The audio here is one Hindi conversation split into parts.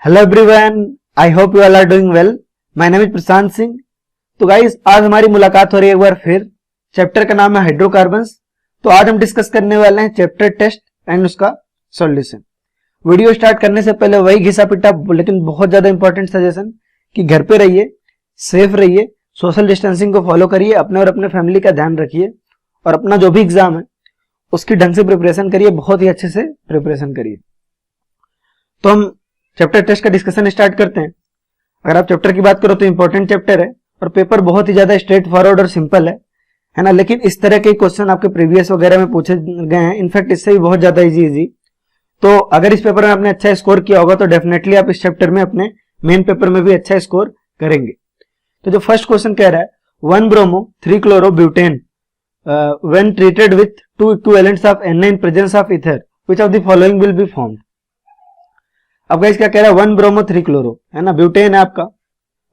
Hello everyone, I hope you all are doing well. My name is Prashant Singh. तो गाइस, आज हमारी मुलाकात हो रही है एक बार फिर। चैप्टर का नाम है हाइड्रोकार्बन्स। तो आज हम डिस्कस करने वाले हैं चैप्टर टेस्ट एंड उसका सॉल्यूशन। वीडियो स्टार्ट करने से पहले वही घिसा पिटा लेकिन बहुत ज्यादा इंपॉर्टेंट सजेशन कि घर पे रहिए, सेफ रहिए, सोशल डिस्टेंसिंग को फॉलो करिए, अपने और अपने फैमिली का ध्यान रखिए और अपना जो भी एग्जाम है उसकी ढंग से प्रिपरेशन करिए, बहुत ही अच्छे से प्रिपरेशन करिए। तो हम चैप्टर टेस्ट का डिस्कशन स्टार्ट करते हैं। अगर आप चैप्टर की बात करो तो इंपॉर्टेंट चैप्टर है और पेपर बहुत ही ज्यादा स्ट्रेट फॉरवर्ड और सिंपल है ना। लेकिन इस तरह के क्वेश्चन आपके प्रीवियस वगैरह में पूछे गए हैं, इनफैक्ट इससे भी बहुत ज्यादा इजी। तो अगर इस पेपर में आपने अच्छा स्कोर किया होगा तो डेफिनेटली आप इस चैप्टर में अपने मेन पेपर में भी अच्छा स्कोर करेंगे। तो जो फर्स्ट क्वेश्चन कह रहा है 1 bromo 3 chloro butane when treated with 2 equivalents of Na in presence of ether which of the following will be formed. अब गाइस क्या कह रहा है 1 ब्रोमो 3 क्लोरो है ना, ब्यूटेन है आपका,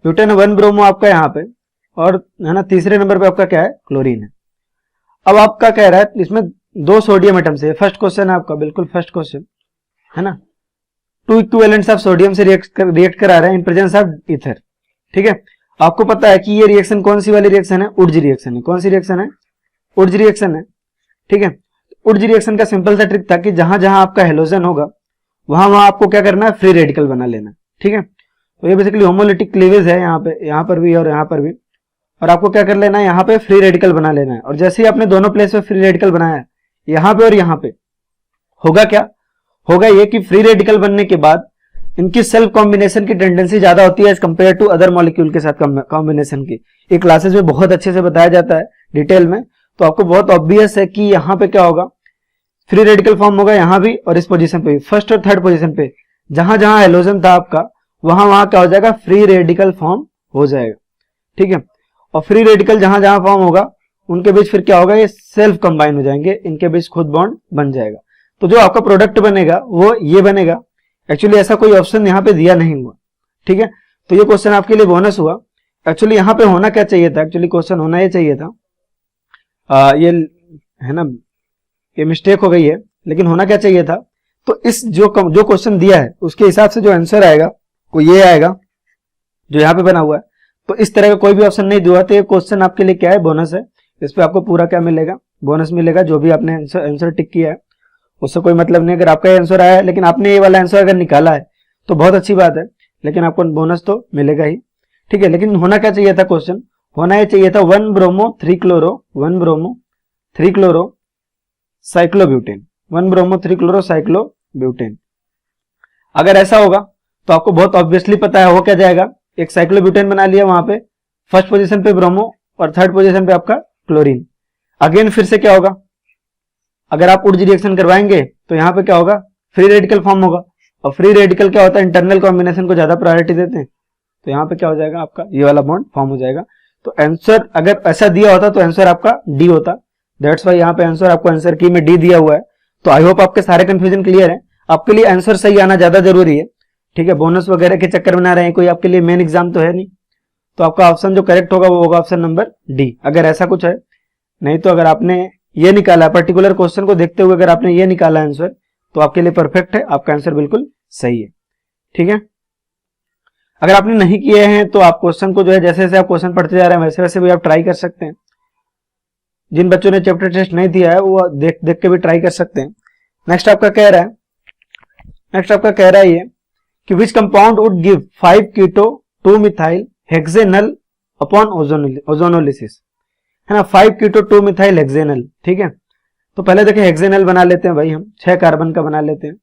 ब्यूटेन 1 ब्रोमो आपका यहाँ पे और है ना तीसरे नंबर पे आपका क्या है, क्लोरीन है। अब आपका कह रहा है इसमें 2 सोडियम एटम्स है। फर्स्ट क्वेश्चन है आपका, बिल्कुल फर्स्ट क्वेश्चन है ना। 2 इक्विवेलेंट्स ऑफ सोडियम से रिएक्ट करा रहे हैं इन प्रेजेंस ऑफ ईथर। ठीक है, आपको पता है कि ये रिएक्शन कौन सी वाली रिएक्शन है, उड्ज रिएक्शन है। कौन सी रिएक्शन है, उड्ज रिएक्शन है। ठीक है, उड्ज रिएक्शन का सिंपल सा ट्रिक था कि जहां जहां आपका हेलोजन होगा वहां आपको क्या करना है, फ्री रेडिकल बना लेना। ठीक है, तो ये बेसिकली होमोलिटिक क्लीवेज है यहाँ पर भी और यहाँ पर भी, और आपको क्या कर लेना है, यहाँ पे फ्री रेडिकल बना लेना है। और जैसे ही आपने दोनों प्लेस पे फ्री रेडिकल बनाया है, यहाँ पे और यहाँ पे, होगा क्या, होगा ये कि फ्री रेडिकल बनने के बाद इनकी सेल्फ कॉम्बिनेशन की टेंडेंसी ज्यादा होती है as compared to other molecule के साथ कॉम्बिनेशन की। ये क्लासेस में बहुत अच्छे से बताया जाता है डिटेल में। तो आपको बहुत ऑब्वियस है कि यहाँ पे क्या होगा, फ्री रेडिकल फॉर्म होगा यहाँ भी और इस पोजीशन पे भी, फर्स्ट और थर्ड पोजीशन पे जहां जहां हेलोजन था आपका वहां क्या हो जाएगा, फ्री रेडिकल फॉर्म हो जाएगा। ठीक है, और फ्री रेडिकल जहां जहां फॉर्म होगा उनके बीच फिर क्या होगा, ये सेल्फ कंबाइन हो जाएंगे, इनके बीच खुद बॉन्ड बन जाएगा। तो जो आपका प्रोडक्ट बनेगा वो ये बनेगा। एक्चुअली ऐसा कोई ऑप्शन यहाँ पे दिया नहीं हुआ। ठीक है, तो ये क्वेश्चन आपके लिए बोनस हुआ। एक्चुअली यहाँ पे होना क्या चाहिए था, एक्चुअली क्वेश्चन होना ये चाहिए था, ये है ना, ये मिस्टेक हो गई है, लेकिन होना क्या चाहिए था, तो इस जो क्वेश्चन दिया है उसके हिसाब से जो आंसर आएगा वो ये आएगा जो यहाँ पे बना हुआ है। तो इस तरह का कोई भी ऑप्शन नहीं दिया तो ये क्वेश्चन आपके लिए क्या है, बोनस है। इस पे आपको पूरा क्या मिलेगा, बोनस मिलेगा। जो भी आपने आंसर टिक किया है उससे कोई मतलब नहीं। अगर आपका आंसर आया है लेकिन आपने ये वाला आंसर अगर निकाला है तो बहुत अच्छी बात है, लेकिन आपको बोनस तो मिलेगा ही। ठीक है, लेकिन होना क्या चाहिए था, क्वेश्चन होना ये चाहिए था 1 bromo 3 chloro 1 bromo 3 chloro cyclobutane, 1 bromo 3 chloro cyclobutane. अगर ऐसा होगा तो आपको बहुत ऑब्वियसली पता है हो क्या जाएगा, एक साइक्लोब्यूटेन बना लिया वहां पे, फर्स्ट पोजीशन पे ब्रोमो और थर्ड पोजीशन पे आपका क्लोरीन। अगेन फिर से क्या होगा, अगर आप उड्ज रिएक्शन करवाएंगे तो यहाँ पे क्या होगा, फ्री रेडिकल फॉर्म होगा। और फ्री रेडिकल क्या होता है, इंटरनल कॉम्बिनेशन को ज्यादा प्रायोरिटी देते हैं। तो यहाँ पे क्या हो जाएगा, आपका ये वाला बॉन्ड फॉर्म हो जाएगा। तो आंसर अगर ऐसा दिया होता तो आंसर आपका डी होता। दैट्स वाई यहाँ पे आंसर आपको आंसर की में डी दिया हुआ है। तो आई होप आपके सारे कंफ्यूजन क्लियर है। आपके लिए आंसर सही आना ज्यादा जरूरी है। ठीक है, बोनस वगैरह के चक्कर में ना रहे, कोई आपके लिए मेन एग्जाम तो है नहीं। तो आपका ऑप्शन जो करेक्ट होगा वो होगा ऑप्शन नंबर डी, अगर ऐसा कुछ है। नहीं तो अगर आपने ये निकाला पर्टिकुलर क्वेश्चन को देखते हुए अगर आपने ये निकाला आंसर तो आपके लिए परफेक्ट है, आपका आंसर बिल्कुल सही है। ठीक है, अगर आपने नहीं किए हैं तो आप क्वेश्चन को जो है जैसे जैसे आप क्वेश्चन पढ़ते जा रहे हैं वैसे वैसे भी आप ट्राई कर सकते हैं। जिन बच्चों ने चैप्टर टेस्ट नहीं दिया है वो देख देख के भी ट्राई कर सकते हैं। नेक्स्ट आपका कह रहा है ये कि which compound would give 5 keto 2 methyl hexanal upon ozonolysis, है ना, 5 कीटो 2 मिथाइल हेक्सेनल। ठीक है, तो पहले देखें हेक्सेनल बना लेते हैं भाई, हम 6 कार्बन का बना लेते हैं।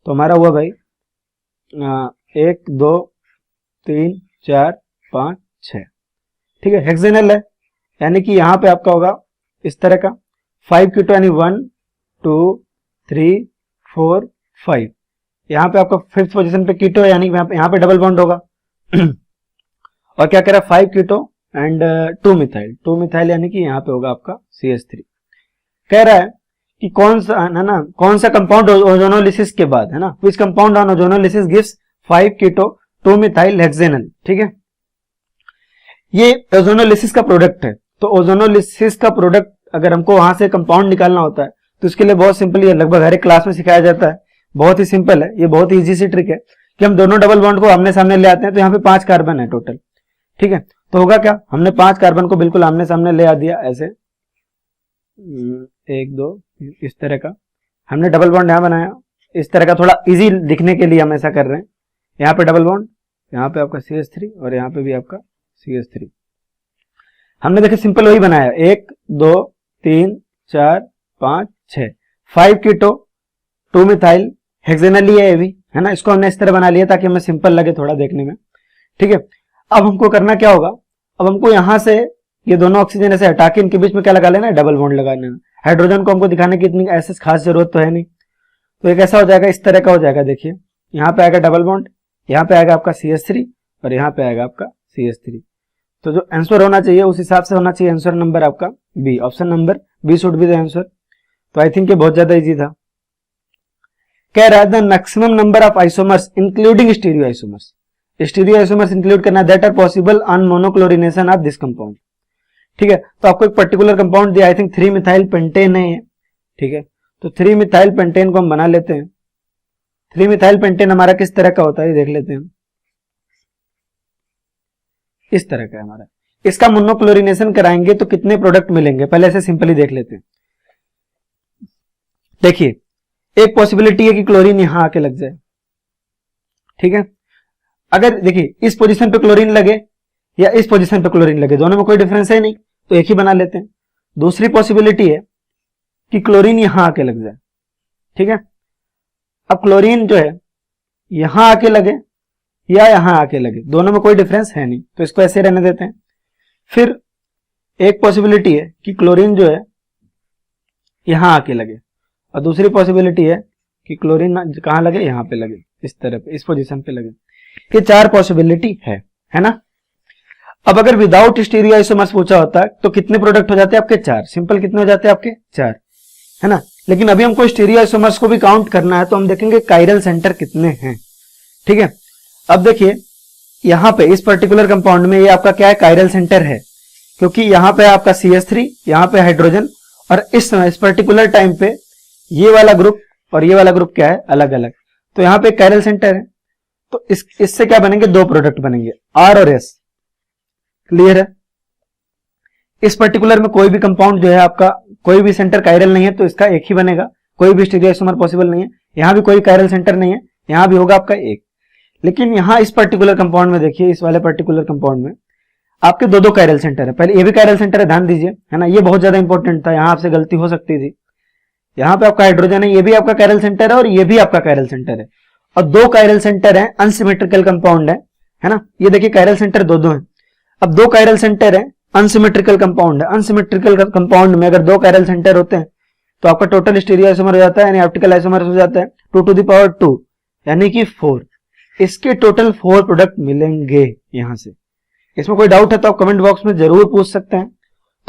तो हमारा हुआ भाई 1 2 3 4 5 6। ठीक है, हेक्सेनल है, यानी कि यहाँ पे आपका होगा इस तरह का 5 कीटो यानी 1 2 3 4 5। यहाँ पे आपका फिफ्थ पोजीशन पे कीटो है, यानी यहाँ पे डबल बॉन्ड होगा। और क्या कह रहा है 5 कीटो एंड 2 मिथाइल यानी कि यहाँ पे होगा आपका CH3। कह रहा है कि कौन सा कंपाउंड ओजोनोलिसिस के बाद, है ना, which compound on ozonolysis gives 5 keto 2 methyl hexanal. ठीक है, ये ओजोनोलिसिस का प्रोडक्ट है। तो ओजोनोलिसिस का प्रोडक्ट अगर हमको वहां से कंपाउंड निकालना होता है तो इसके लिए बहुत सिंपल, ये लगभग हर एक क्लास में सिखाया जाता है, बहुत ही सिंपल है, ये बहुत ही इजी सी ट्रिक है कि हम दोनों डबल बॉन्ड को आमने सामने ले आते हैं, तो यहाँ पे 5 कार्बन है टोटल। ठीक है, तो होगा क्या, हमने 5 कार्बन को बिल्कुल आमने सामने ले आ दिया ऐसे, 1 2 इस तरह का हमने डबल बॉन्ड यहाँ बनाया। इस तरह का थोड़ा इजी दिखने के लिए हम ऐसा कर रहे हैं। यहाँ पे डबल बॉन्ड, यहाँ पे आपका CH3 और यहाँ पे भी आपका CH3। हमने देखिए सिंपल वही बनाया, 1 2 3 4 5 6 5 कीटो 2 मिथाइल हेक्सेनली है ये भी, है ना। इसको हमने इस तरह बना लिया ताकि हमें सिंपल लगे थोड़ा देखने में। ठीक है, अब हमको करना क्या होगा, अब हमको यहां से ये दोनों ऑक्सीजन ऐसे हटा के इनके बीच में क्या लगा लेना है, डबल बॉन्ड लगा लेना। हाइड्रोजन को हमको दिखाने की इतनी ऐसे खास जरूरत तो है नहीं, तो एक ऐसा हो जाएगा, इस तरह का हो जाएगा। देखिए यहाँ पे आएगा डबल बॉन्ड, यहाँ पे आएगा आपका CH3 और यहाँ पे आएगा आपका CH3। तो जो आंसर होना चाहिए उस हिसाब से होना चाहिए। आंसर नंबर आपका B, option number B should be the answer. तो आई थिंक ये बहुत ज्यादा इजी था। कह रहा है the maximum number of isomers including stereo isomers, stereo isomers include करना that are possible on monochlorination of this compound. ठीक है, तो आपको एक पर्टिकुलर कंपाउंड दिया, आई थिंक 3 मिथाइल पेंटेन है। ठीक है, तो 3 मिथाइल पेंटेन को हम बना लेते हैं। 3 मिथाइल पेंटेन हमारा किस तरह का होता है देख लेते हैं, इस तरह का है हमारा। इसका मोनोक्लोरिनेशन कराएंगे तो कितने प्रोडक्ट मिलेंगे, पहले ऐसे सिंपली देख लेते हैं। देखिए एक पॉसिबिलिटी है कि क्लोरीन यहां आके लग जाए। ठीक है, अगर देखिए इस पोजीशन पे क्लोरीन लगे या इस पोजीशन पे क्लोरीन लगे, दोनों में कोई डिफरेंस है नहीं, तो एक ही बना लेते हैं। दूसरी पॉसिबिलिटी है कि क्लोरीन यहां आके लग जाए। ठीक है, अब क्लोरीन जो है यहां आके लगे या यहां आके लगे, दोनों में कोई डिफरेंस है नहीं, तो इसको ऐसे रहने देते हैं। फिर एक पॉसिबिलिटी है कि क्लोरीन जो है यहां आके लगे, और दूसरी पॉसिबिलिटी है कि क्लोरीन कहां लगे, यहां पे लगे, इस तरह पे, इस पोजीशन पे लगे। ये 4 पॉसिबिलिटी है ना। अब अगर विदाउट स्टीरियो आइसोमर्स पूछा होता तो कितने प्रोडक्ट हो जाते हैं आपके, 4। सिंपल कितने हो जाते हैं आपके, 4, है ना। लेकिन अभी हमको स्टीरियो आइसोमर्स को भी काउंट करना है, तो हम देखेंगे कायरल सेंटर कितने हैं। ठीक है, अब देखिए यहां पे इस पर्टिकुलर कंपाउंड में ये आपका क्या है, कायरल सेंटर है, क्योंकि यहां पे आपका CH3, यहां पे हाइड्रोजन, और इस समय इस पर्टिकुलर टाइम पे ये वाला ग्रुप और ये वाला ग्रुप क्या है, अलग अलग। तो यहाँ पे कायरल सेंटर है, तो इससे क्या बनेंगे, 2 प्रोडक्ट बनेंगे, R और S। क्लियर है। इस पर्टिकुलर में कोई भी कंपाउंड जो है आपका, कोई भी सेंटर कायरल नहीं है, तो इसका एक ही बनेगा, कोई भी स्टीरियो आइसोमर पॉसिबल नहीं है। यहां भी कोई कायरल सेंटर नहीं है, यहां भी होगा आपका एक। लेकिन यहां इस पर्टिकुलर कंपाउंड में देखिए, इस वाले पर्टिकुलर कंपाउंड में आपके 2 कायरल सेंटर है। पहले ये भी कायरल सेंटर है, ध्यान दीजिए, है ना, ये बहुत ज्यादा इंपॉर्टेंट था, यहां आपसे गलती हो सकती थी। यहाँ पे आपका हाइड्रोजन है, ये भी आपका कायरल सेंटर है और ये भी आपका कायरल सेंटर है, और 2 कायरल सेंटर है, अनसिमेट्रिकल कंपाउंड है ना। ये देखिए कायरल सेंटर 2 है। अब 2 कायरल सेंटर है, अनसिमेट्रिकल कंपाउंड है। अनसिमेट्रिकल कंपाउंड में अगर 2 कायरल सेंटर होते हैं तो आपका टोटल स्टीरियो आइसोमर हो जाता है, यानी ऑप्टिकल आइसोमर हो जाता है 2 to the power 2, यानी कि 4। इसके टोटल 4 प्रोडक्ट मिलेंगे यहां से। इसमें कोई डाउट है तो आप कमेंट बॉक्स में जरूर पूछ सकते हैं।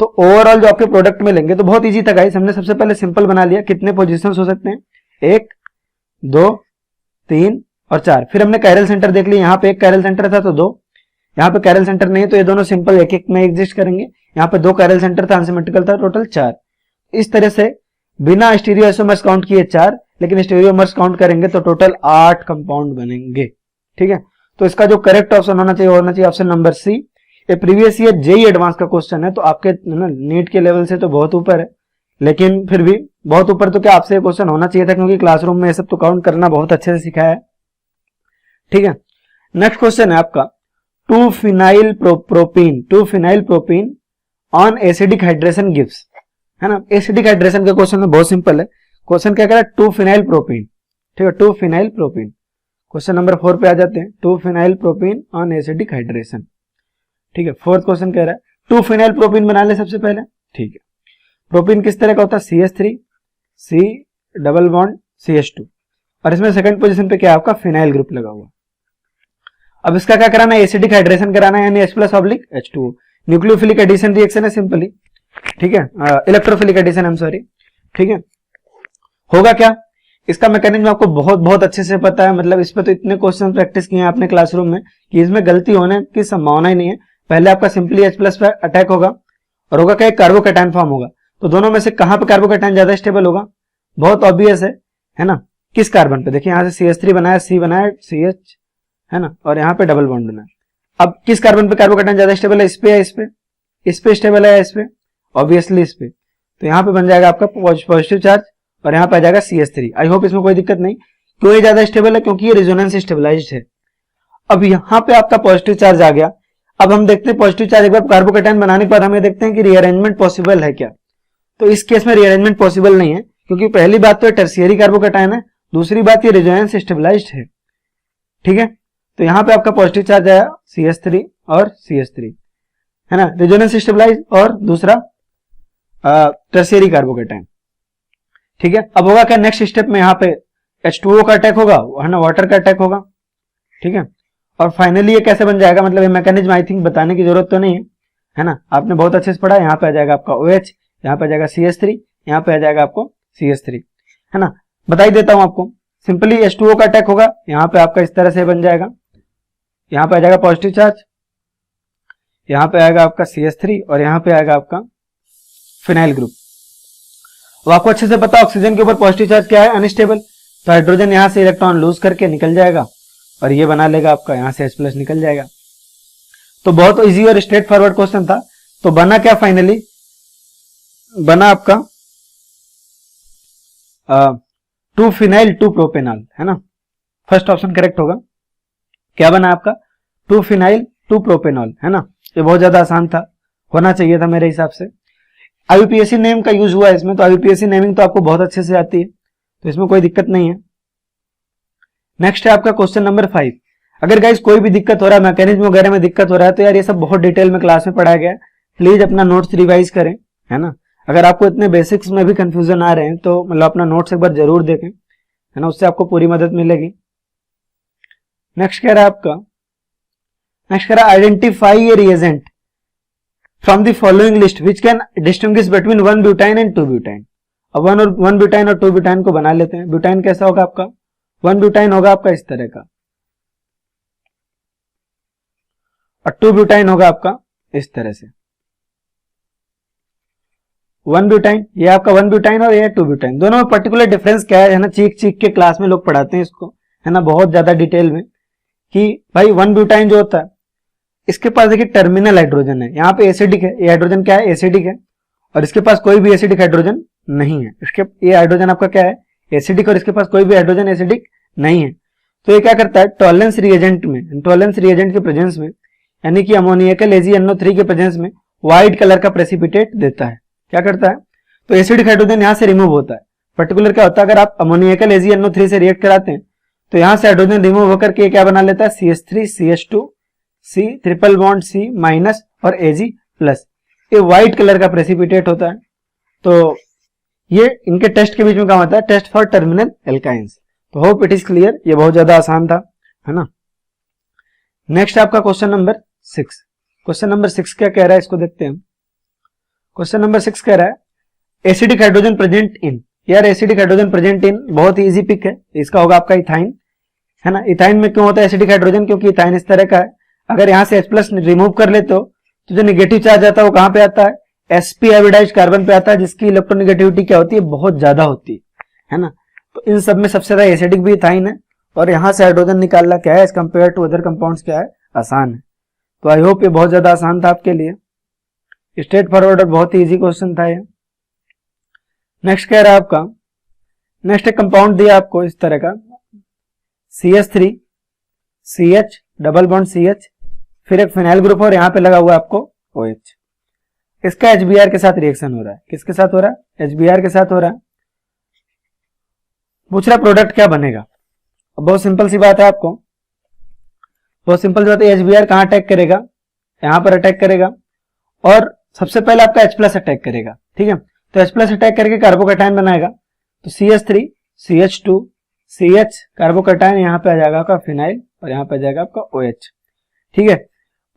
तो ओवरऑल जो आपके प्रोडक्ट मिलेंगे, तो बहुत इजी था गाइस, हमने सबसे पहले सिंपल बना लिया, कितने पोजीशंस हो सकते हैं, 1 2 3 और 4। फिर हमने कायरल सेंटर देख लिया, यहाँ पे एक कायरल सेंटर था तो 2, यहाँ पे कायरल सेंटर नहीं है तो ये दोनों सिंपल एक एक में एग्जिस्ट करेंगे। यहाँ पे 2 कायरल सेंटर था, अनसिमेट्रिकल था, टोटल 4। इस तरह से बिना स्टीरियो आइसोमर्स काउंट किए 4, लेकिन स्टीरियो आइसोमर्स काउंट करेंगे तो टोटल 8 कंपाउंड बनेंगे। ठीक है, तो इसका जो करेक्ट ऑप्शन होना चाहिए ऑप्शन नंबर सी। ये प्रीवियस ईयर जेईई एडवांस का क्वेश्चन है, तो आपके नीट के लेवल से तो बहुत ऊपर है, लेकिन फिर भी बहुत ऊपर तो क्या आपसे क्वेश्चन होना चाहिए था, क्योंकि क्लासरूम में ये सब तो काउंट करना बहुत अच्छे से सिखाया है। ठीक है, नेक्स्ट क्वेश्चन है आपका 2-phenyl propene on acidic hydration gives, है ना। एसिडिक हाइड्रेशन का क्वेश्चन बहुत सिंपल है। क्वेश्चन क्या कह रहा है, 2-phenyl प्रोपीन। ठीक है, 2-phenyl प्रोपीन। क्वेश्चन नंबर 4 पे आ जाते हैं, 2-phenyl propene on acidic hydration. ठीक है, 4th क्वेश्चन कह रहा है 2-phenyl प्रोपीन बना ले सबसे पहले। ठीक है, प्रोपीन किस तरह का होता है, CH3 C double bond CH2, और इसमें सेकंड पोजीशन पे क्या है आपका, फिनाइल ग्रुप लगा हुआ। अब इसका क्या कराना है, एसिडिक हाइड्रेशन कराना है, यानी H+H2O। न्यूक्लियोफिलिक एडिशन रिएक्शन है सिंपली। ठीक है, electrophilic addition, I am sorry. ठीक है, होगा क्या, इसका मैकेनिज्म आपको बहुत बहुत अच्छे से पता है, मतलब इस पे तो इतने क्वेश्चन प्रैक्टिस किए हैं आपने क्लासरूम में कि इसमें गलती होने की संभावना ही नहीं है। पहले आपका सिंपली H+ पे अटैक होगा, और होगा क्या, कार्बोकैटायन फॉर्म होगा। तो दोनों में से कहां पे कार्बोकैटायन ज्यादा स्टेबल होगा, बहुत ऑब्वियस है ना, किस कार्बन पे। देखिए यहां से CH3 बनाया, C बनाया, CH है ना, और यहाँ पे डबल बॉन्ड बना है। अब किस कार्बन पे कार्बोकैटायन ज्यादा स्टेबल है, इस पे या इस पे? इस पे स्टेबल है या इस पे? ऑब्वियसली इस पे। तो यहाँ पे बन जाएगा आपका पॉजिटिव चार्ज और यहाँ पे आ जाएगा CH3। आई होप इसमें कोई दिक्कत नहीं। क्यों ये ज्यादा स्टेबल है? क्योंकि ये रेजोनेंस स्टेबलाइज्ड है। अब यहाँ पे आपका पॉजिटिव चार्ज आ गया। अब हम देखते हैं पॉजिटिव चार्ज एक बार कार्बोकैटायन बनाने के बाद हमें देखते हैं कि रीअरेंजमेंट पॉसिबल है क्या। तो इस केस में रीअरेंजमेंट पॉसिबल नहीं है, क्योंकि पहली बात तो टर्शियरी कार्बोकैटायन है, दूसरी बात ये रेजोनेंस स्टेबलाइज्ड है। ठीक है, तो यहाँ पे आपका पॉजिटिव चार्ज आया CH3 और CH3, है ना, रेजोनेंस स्टेबलाइज और दूसरा टर्शियरी कार्बोकैटायन। ठीक है, अब होगा क्या नेक्स्ट स्टेप में, यहाँ पे H2O का अटैक होगा, है ना, वाटर का अटैक होगा। ठीक है, और फाइनली ये कैसे बन जाएगा, मतलब ये मैकेनिज्म आई थिंक बताने की जरूरत तो नहीं है ना, आपने बहुत अच्छे से पढ़ा। यहाँ पे आ जाएगा आपका OH, यहाँ पे आ जाएगा CH3, यहाँ पे आ जाएगा आपको CH3, है ना। बता ही देता हूं आपको, सिंपली H2O का अटैक होगा, यहाँ पे आपका इस तरह से बन जाएगा, यहाँ पे आ जाएगा पॉजिटिव चार्ज, यहाँ पे आएगा आपका CH3 और यहाँ पे आएगा आपका फिनाइल ग्रुप। अब आपको अच्छे से पता ऑक्सीजन के ऊपर पॉजिटिव चार्ज क्या है, अनस्टेबल, तो हाइड्रोजन यहाँ से इलेक्ट्रॉन लूज करके निकल जाएगा और ये बना लेगा आपका, यहाँ से H+ निकल जाएगा। तो बहुत इजी और स्ट्रेट फॉरवर्ड क्वेश्चन था। तो बना क्या फाइनली, बना आपका 2 फिनाइल 2 प्रोपेनॉल, है ना, फर्स्ट ऑप्शन करेक्ट होगा। क्या बना आपका 2 फिनाइल 2 प्रोपेनॉल, है ना। ये बहुत ज्यादा आसान था, होना चाहिए था मेरे हिसाब से। IUPAC नेम का यूज हुआ है इसमें, तो IUPAC नेमिंग तो आपको बहुत अच्छे से आती है, तो इसमें कोई दिक्कत नहीं है। नेक्स्ट है आपका क्वेश्चन नंबर 5। अगर गाइस कोई भी दिक्कत हो रहा है, मैकेनिज्म वगैरह में दिक्कत हो रहा है, तो यार ये सब बहुत डिटेल में क्लास में पढ़ाया गया है, प्लीज अपना नोट्स रिवाइज करें, है ना। अगर आपको इतने बेसिक्स में भी कंफ्यूजन आ रहे हैं तो मतलब अपना नोट्स एक बार जरूर देखें, है ना, उससे आपको पूरी मदद मिलेगी। नेक्स्ट कह रहा है आपका, नेक्स्ट कह रहा है identify A reagent from the following list which can distinguish between 1 butyne and 2 butyne. अब 1 ब्यूटाइन और 2 ब्यूटाइन को बना लेते हैं। ब्यूटाइन कैसा होगा आपका, 1 ब्यूटाइन होगा आपका इस तरह का और 2 ब्यूटाइन होगा आपका इस तरह से। 1 ब्यूटाइन, ये आपका 1 ब्यूटाइन और ये 2 ब्यूटाइन, दोनों में पर्टिकुलर डिफरेंस क्या है ना, चीख चीख के क्लास में लोग पढ़ाते हैं इसको, है ना, बहुत ज्यादा डिटेल में, कि भाई 1 ब्यूटाइन जो होता है इसके पास देखिए टर्मिनल हाइड्रोजन है, यहाँ पे एसिडिक है, ये हाइड्रोजन क्या है, एसिडिक है, और इसके पास कोई भी एसिडिक हाइड्रोजन नहीं है। इसके ये हाइड्रोजन आपका क्या है, एसिडिक, और इसके पास कोई भी हाइड्रोजन एसिडिक नहीं है। तो ये क्या करता है, टॉलरेंस रिएजेंट में, टॉलरेंस रिएजेंट के प्रेजेंस में, यानी कि अमोनियकल AgNO3 के प्रेजेंस में व्हाइट कलर का प्रेसिपिटेट देता है। क्या करता है, तो एसिडिक हाइड्रोजन यहाँ से रिमूव होता है। पर्टिकुलर क्या होता है, अगर आप अमोनियकल AgNO3 से रिएक्ट कराते हैं तो यहाँ से हाइड्रोजन रिमूव होकर के क्या बना लेता है, CH3 CH2 C triple bond C minus और Ag प्लस, ये व्हाइट कलर का प्रेसिपिटेट होता है। तो ये इनके टेस्ट के बीच में काम होता है, टेस्ट फॉर टर्मिनल एल्काइंस। तो होप इट इज क्लियर, ये बहुत ज्यादा आसान था, है ना। नेक्स्ट आपका क्वेश्चन नंबर 6। क्वेश्चन नंबर 6 क्या कह रहा है, इसको देखते हैं। क्वेश्चन नंबर 6 कह रहा है एसिडिक हाइड्रोजन प्रेजेंट इन, यार एसिडिक हाइड्रोजन प्रेजेंट इन बहुत ही इजी पिक है, इसका होगा आपका इथाइन, है ना। इथाइन में क्यों होता है एसिडिक हाइड्रोजन, क्योंकि इथाइन इस तरह का है, अगर यहाँ से H+ रिमूव कर लेते हो तो जो नेगेटिव चार्ज आता है वो कहाँ पे आता है, sp हाइब्रिडाइज्ड कार्बन पे आता है, जिसकी इलेक्ट्रोनेगेटिविटी क्या होती है, बहुत ज्यादा होती है ना। तो इन सब में सबसे ज्यादा एसिडिक भी इथाइन है, और यहाँ से हाइड्रोजन निकालना क्या है as compared to other compounds क्या है, आसान है। तो आई होप ये बहुत ज्यादा आसान था आपके लिए, स्ट्रेट फॉरवर्ड और बहुत ही इजी क्वेश्चन था ये। नेक्स्ट कह रहा है आपका, नेक्स्ट एक कंपाउंड दिया आपको इस तरह का CH3 CH double bond CH, फिर एक फिनाइल ग्रुप और यहाँ पे लगा हुआ आपको OH। इसका HBr के साथ रिएक्शन हो रहा है, किसके साथ हो रहा है, HBr के साथ हो रहा है। पूछ रहा प्रोडक्ट क्या बनेगा। अब बहुत सिंपल सी बात है, आपको बहुत सिंपल सी बात है, HBr कहाँ अटैक करेगा, यहाँ पर अटैक करेगा, और सबसे पहले आपका H+ अटैक करेगा, ठीक है। तो H+ अटैक करके कार्बोकैटायन बनाएगा, तो CH3 CH2 CH कार्बोकैटायन यहाँ पे आ जाएगा आपका फिनाइल और यहाँ पे आ जाएगा आपका OH, ठीक है।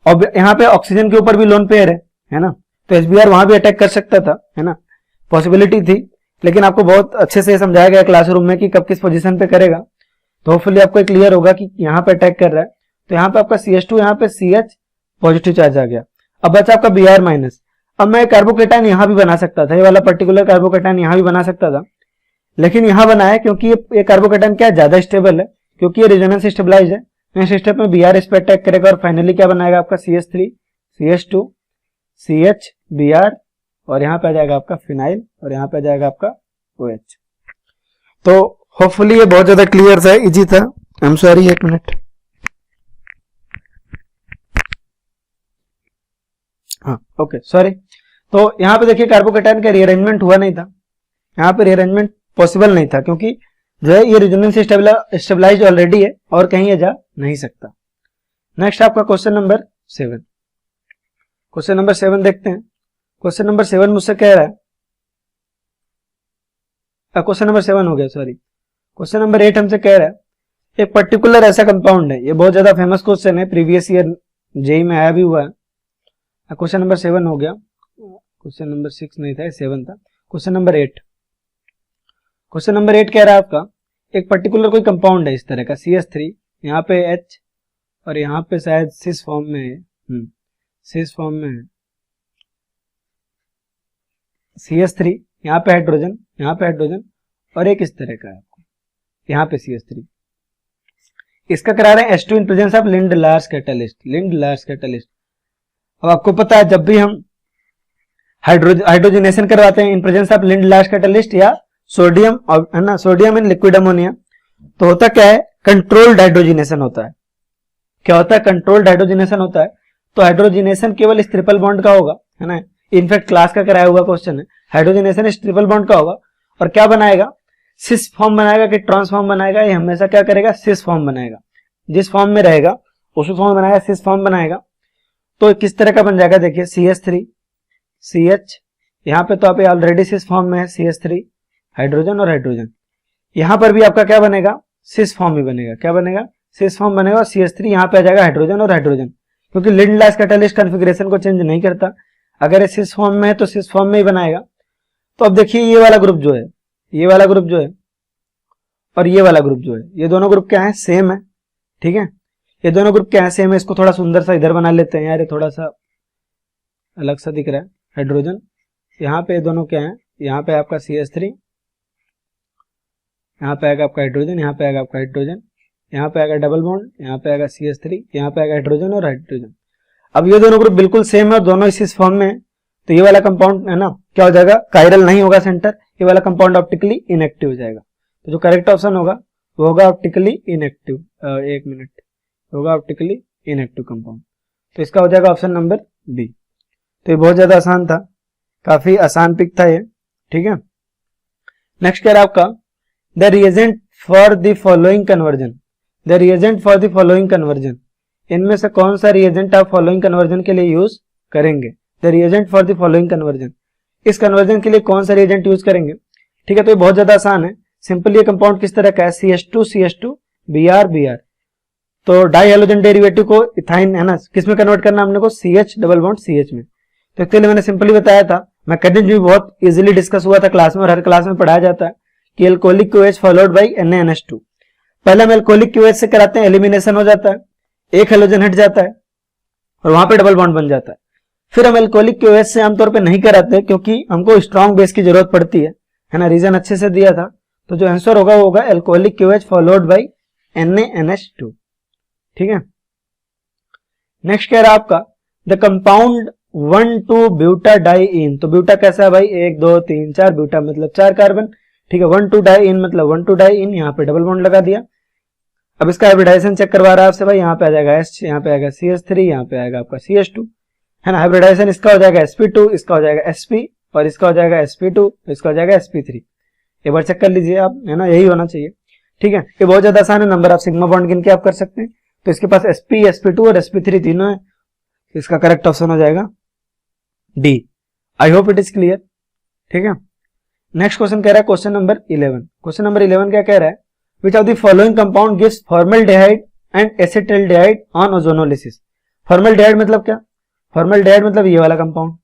और यहाँ पे ऑक्सीजन के ऊपर भी लोन पेयर है ना, तो HBr वहां भी अटैक कर सकता था, है ना, पॉसिबिलिटी थी, लेकिन आपको बहुत अच्छे से समझाया गया क्लासरूम में कि कब किस पोजीशन पे करेगा। तो होपफुली आपको क्लियर होगा कि यहाँ पे अटैक कर रहा है, तो यहाँ पे आपका CH2 यहाँ पे CH पॉजिटिव चार्ज आ गया। अब बचा आपका Br माइनस। अब मैं कार्बोकैटायन यहाँ भी बना सकता था, ये वाला पर्टिकुलर कार्बोकैटायन यहाँ भी बना सकता था, लेकिन यहाँ बनाया क्योंकि ये कार्बोकैटायन क्या ज्यादा स्टेबल है, क्योंकि ये रेजोनेंस स्टेबलाइज है, नेक्स्ट स्टेप में Br इस पर अटैक करेगा और फाइनली क्या बनाएगा आपका CH3 CH2 CH Br और यहाँ पे आ जाएगा आपका फिनाइल और यहाँ पे आ जाएगा आपका OH। तो होपफुली ये बहुत ज्यादा क्लियर था, इजी था। आई एम सॉरी, एक मिनट। हाँ ओके सॉरी। तो यहाँ पे देखिए कार्बोकेटायन का रीअरेंजमेंट हुआ नहीं था, यहाँ पे रीअरेंजमेंट पॉसिबल नहीं था क्योंकि जो है ये रेजोनेंस स्टेबलाइज ऑलरेडी है और कहीं ये जा नहीं सकता। नेक्स्ट आपका क्वेश्चन नंबर 7। क्वेश्चन नंबर 7 देखते हैं। क्वेश्चन नंबर 7 मुझसे कह रहा है, क्वेश्चन नंबर 7 हो गया सॉरी। क्वेश्चन नंबर 8 हमसे कह रहा है एक पर्टिकुलर ऐसा कंपाउंड है, ये बहुत ज्यादा फेमस क्वेश्चन है, प्रीवियस ईयर जेई में आया भी हुआ है। क्वेश्चन नंबर 7 हो गया, क्वेश्चन नंबर 6 नहीं था, 7 था। क्वेश्चन नंबर 8, क्वेश्चन नंबर 8 कह रहा है आपका एक पर्टिकुलर कोई कंपाउंड है इस तरह का CH3, यहाँ पे H और यहाँ पे शायद सिस फॉर्म में है, सिस फॉर्म में है CH3, यहाँ पे हाइड्रोजन, यहाँ पे हाइड्रोजन और एक इस तरह का है आपको यहाँ पे CH3। इसका करा रहे हैं H2 in presence of Lindlar's catalyst, Lindlar's catalyst. अब आपको पता है जब भी हम हाइड्रोजनेशन करवाते हैं in presence of Lindlar's catalyst या सोडियम है ना, सोडियम इन लिक्विड अमोनिया, तो होता क्या है, कंट्रोल्ड हाइड्रोजनेशन होता है। क्या होता है, कंट्रोल्ड हाइड्रोजनेशन होता है। तो हाइड्रोजनेशन केवल इस ट्रिपल बॉन्ड का होगा, है ना, इनफैक्ट क्लास का कराया हुआ क्वेश्चन है, हाइड्रोजनेशन इस ट्रिपल बॉन्ड का होगा और क्या बनाएगा, सिस फॉर्म बनाएगा कि ट्रांस फॉर्म बनाएगा, ये हमेशा क्या करेगा, सिस फॉर्म बनाएगा। जिस फॉर्म में रहेगा उस फॉर्म बनाएगा, सिस फॉर्म बनाएगा। तो किस तरह का बन जाएगा, देखिए CH3 CH, यहाँ पे तो आप ऑलरेडी सिस फॉर्म में है CH3 हाइड्रोजन और हाइड्रोजन, यहां पर भी आपका क्या बनेगा, सिस फॉर्म ही बनेगा। क्या बनेगा, सिस फॉर्म बनेगा और CH3 यहाँ पे आ जाएगा हाइड्रोजन और हाइड्रोजन, क्योंकि लिंड लार्स कैटलिस्ट कॉन्फ़िगरेशन को चेंज नहीं करता। अगर ये सिस फॉर्म में है तो सिस फॉर्म में ही बनाएगा। तो अब देखिए ये वाला ग्रुप जो है, ये वाला ग्रुप जो है और ये वाला ग्रुप जो है, ये दोनों ग्रुप क्या है, सेम है। ठीक है, ये दोनों ग्रुप क्या है, सेम है। इसको थोड़ा सुंदर सा इधर बना लेते हैं यार, ये थोड़ा सा अलग सा दिख रहा है। हाइड्रोजन यहाँ पे दोनों क्या है, यहाँ पे आपका CH3, यहाँ पे आएगा आपका हाइड्रोजन, यहाँ पे आएगा आपका हाइड्रोजन, यहाँ पे आएगा डबल बॉन्ड, यहाँ पे आएगा CH3, यहाँ पे आएगा हाइड्रोजन और हाइड्रोजन। अब ये दोनों ग्रुप बिल्कुल सेम है और दोनों इस फॉर्म में है, तो ये वाला कंपाउंड है ना क्या हो जाएगा, कायरल नहीं होगा सेंटर, ये वाला कंपाउंड ऑप्टिकली इनएक्टिव हो जाएगा। तो जो करेक्ट ऑप्शन होगा वो होगा ऑप्टिकली इनएक्टिव, एक मिनट, होगा ऑप्टिकली इनएक्टिव कंपाउंड। तो इसका हो जाएगा ऑप्शन नंबर बी। तो ये बहुत ज्यादा आसान था, काफी आसान पिक था ये। ठीक है, नेक्स्ट क्या है आपका, the reagent for the following conversion, the reagent for the following conversion, इनमें से कौन सा रिएजेंट आप फॉलोइंग कन्वर्जन के लिए यूज करेंगे। The reagent for the following conversion, इस कन्वर्जन के लिए कौन सा रिएजेंट यूज करेंगे। ठीक है, तो ये बहुत ज्यादा आसान है। सिंपली ये कंपाउंड किस तरह का है, CH2 Br। तो डाई हेलोजन डेरिवेटिव को इथाइन है ना, किसमें कन्वर्ट करना हमने को, CH डबल बॉन्ड CH में। तो इसके लिए मैंने सिंपली बताया था, मैकेनिज्म भी बहुत इजीली डिस्कस हुआ था क्लास में और हर क्लास में पढ़ाया जाता है कि alcoholic QH followed by NaNH2। पहले हम एल्कोहलिक QH से कराते हैं, एलिमिनेशन हो जाता है, एक हेलोजन हट जाता है और वहां पे डबल बॉन्ड बन जाता है। फिर हम एल्कोहलिक QH से आमतौर पे नहीं कराते क्योंकि हमको स्ट्रॉन्ग बेस की जरूरत पड़ती है ना, रीजन अच्छे से दिया था। तो जो आंसर होगा वो होगा alcoholic QH followed by NaNH2। ठीक है, नेक्स्ट कह रहा है आपका द कंपाउंड 1,2 ब्यूटाडाइइन। तो ब्यूटा कैसा है भाई, 1 2 3 4, ब्यूटा मतलब 4 कार्बन। ठीक है, 1,2 डाइइन मतलब 1,2 डाइइन, यहाँ पे डबल बॉन्ड लगा दिया। अब इसका हाइब्रिडाइजेशन चेक करवा रहा है आपसे भाई, यहाँ पे आ जाएगा H, यहाँ पे आएगा CH3, यहाँ पे आएगा आपका CH2, है ना। हाइब्रिडाइजेशन इसका हो जाएगा sp2, इसका हो जाएगा sp और इसका हो जाएगा sp2, इसका हो जाएगा sp3। एक बार चेक कर लीजिए आप, है ना, यही होना चाहिए। ठीक है, ये बहुत ज्यादा आसान है, नंबर ऑफ सिग्मा बॉन्ड गिन के आप कर सकते हैं। तो इसके पास sp sp2 और sp3 तीनों है, इसका करेक्ट ऑप्शन हो जाएगा D. I hope it is clear. ठीक है, नेक्स्ट क्वेश्चन कह रहा है क्वेश्चन नंबर 11। क्वेश्चन नंबर 11 क्या कह रहा है, which of the following compound gives formaldehyde and acetaldehyde on ozonolysis. Formaldehyde मतलब क्या, फॉर्मल्डिहाइड मतलब ये वाला कंपाउंड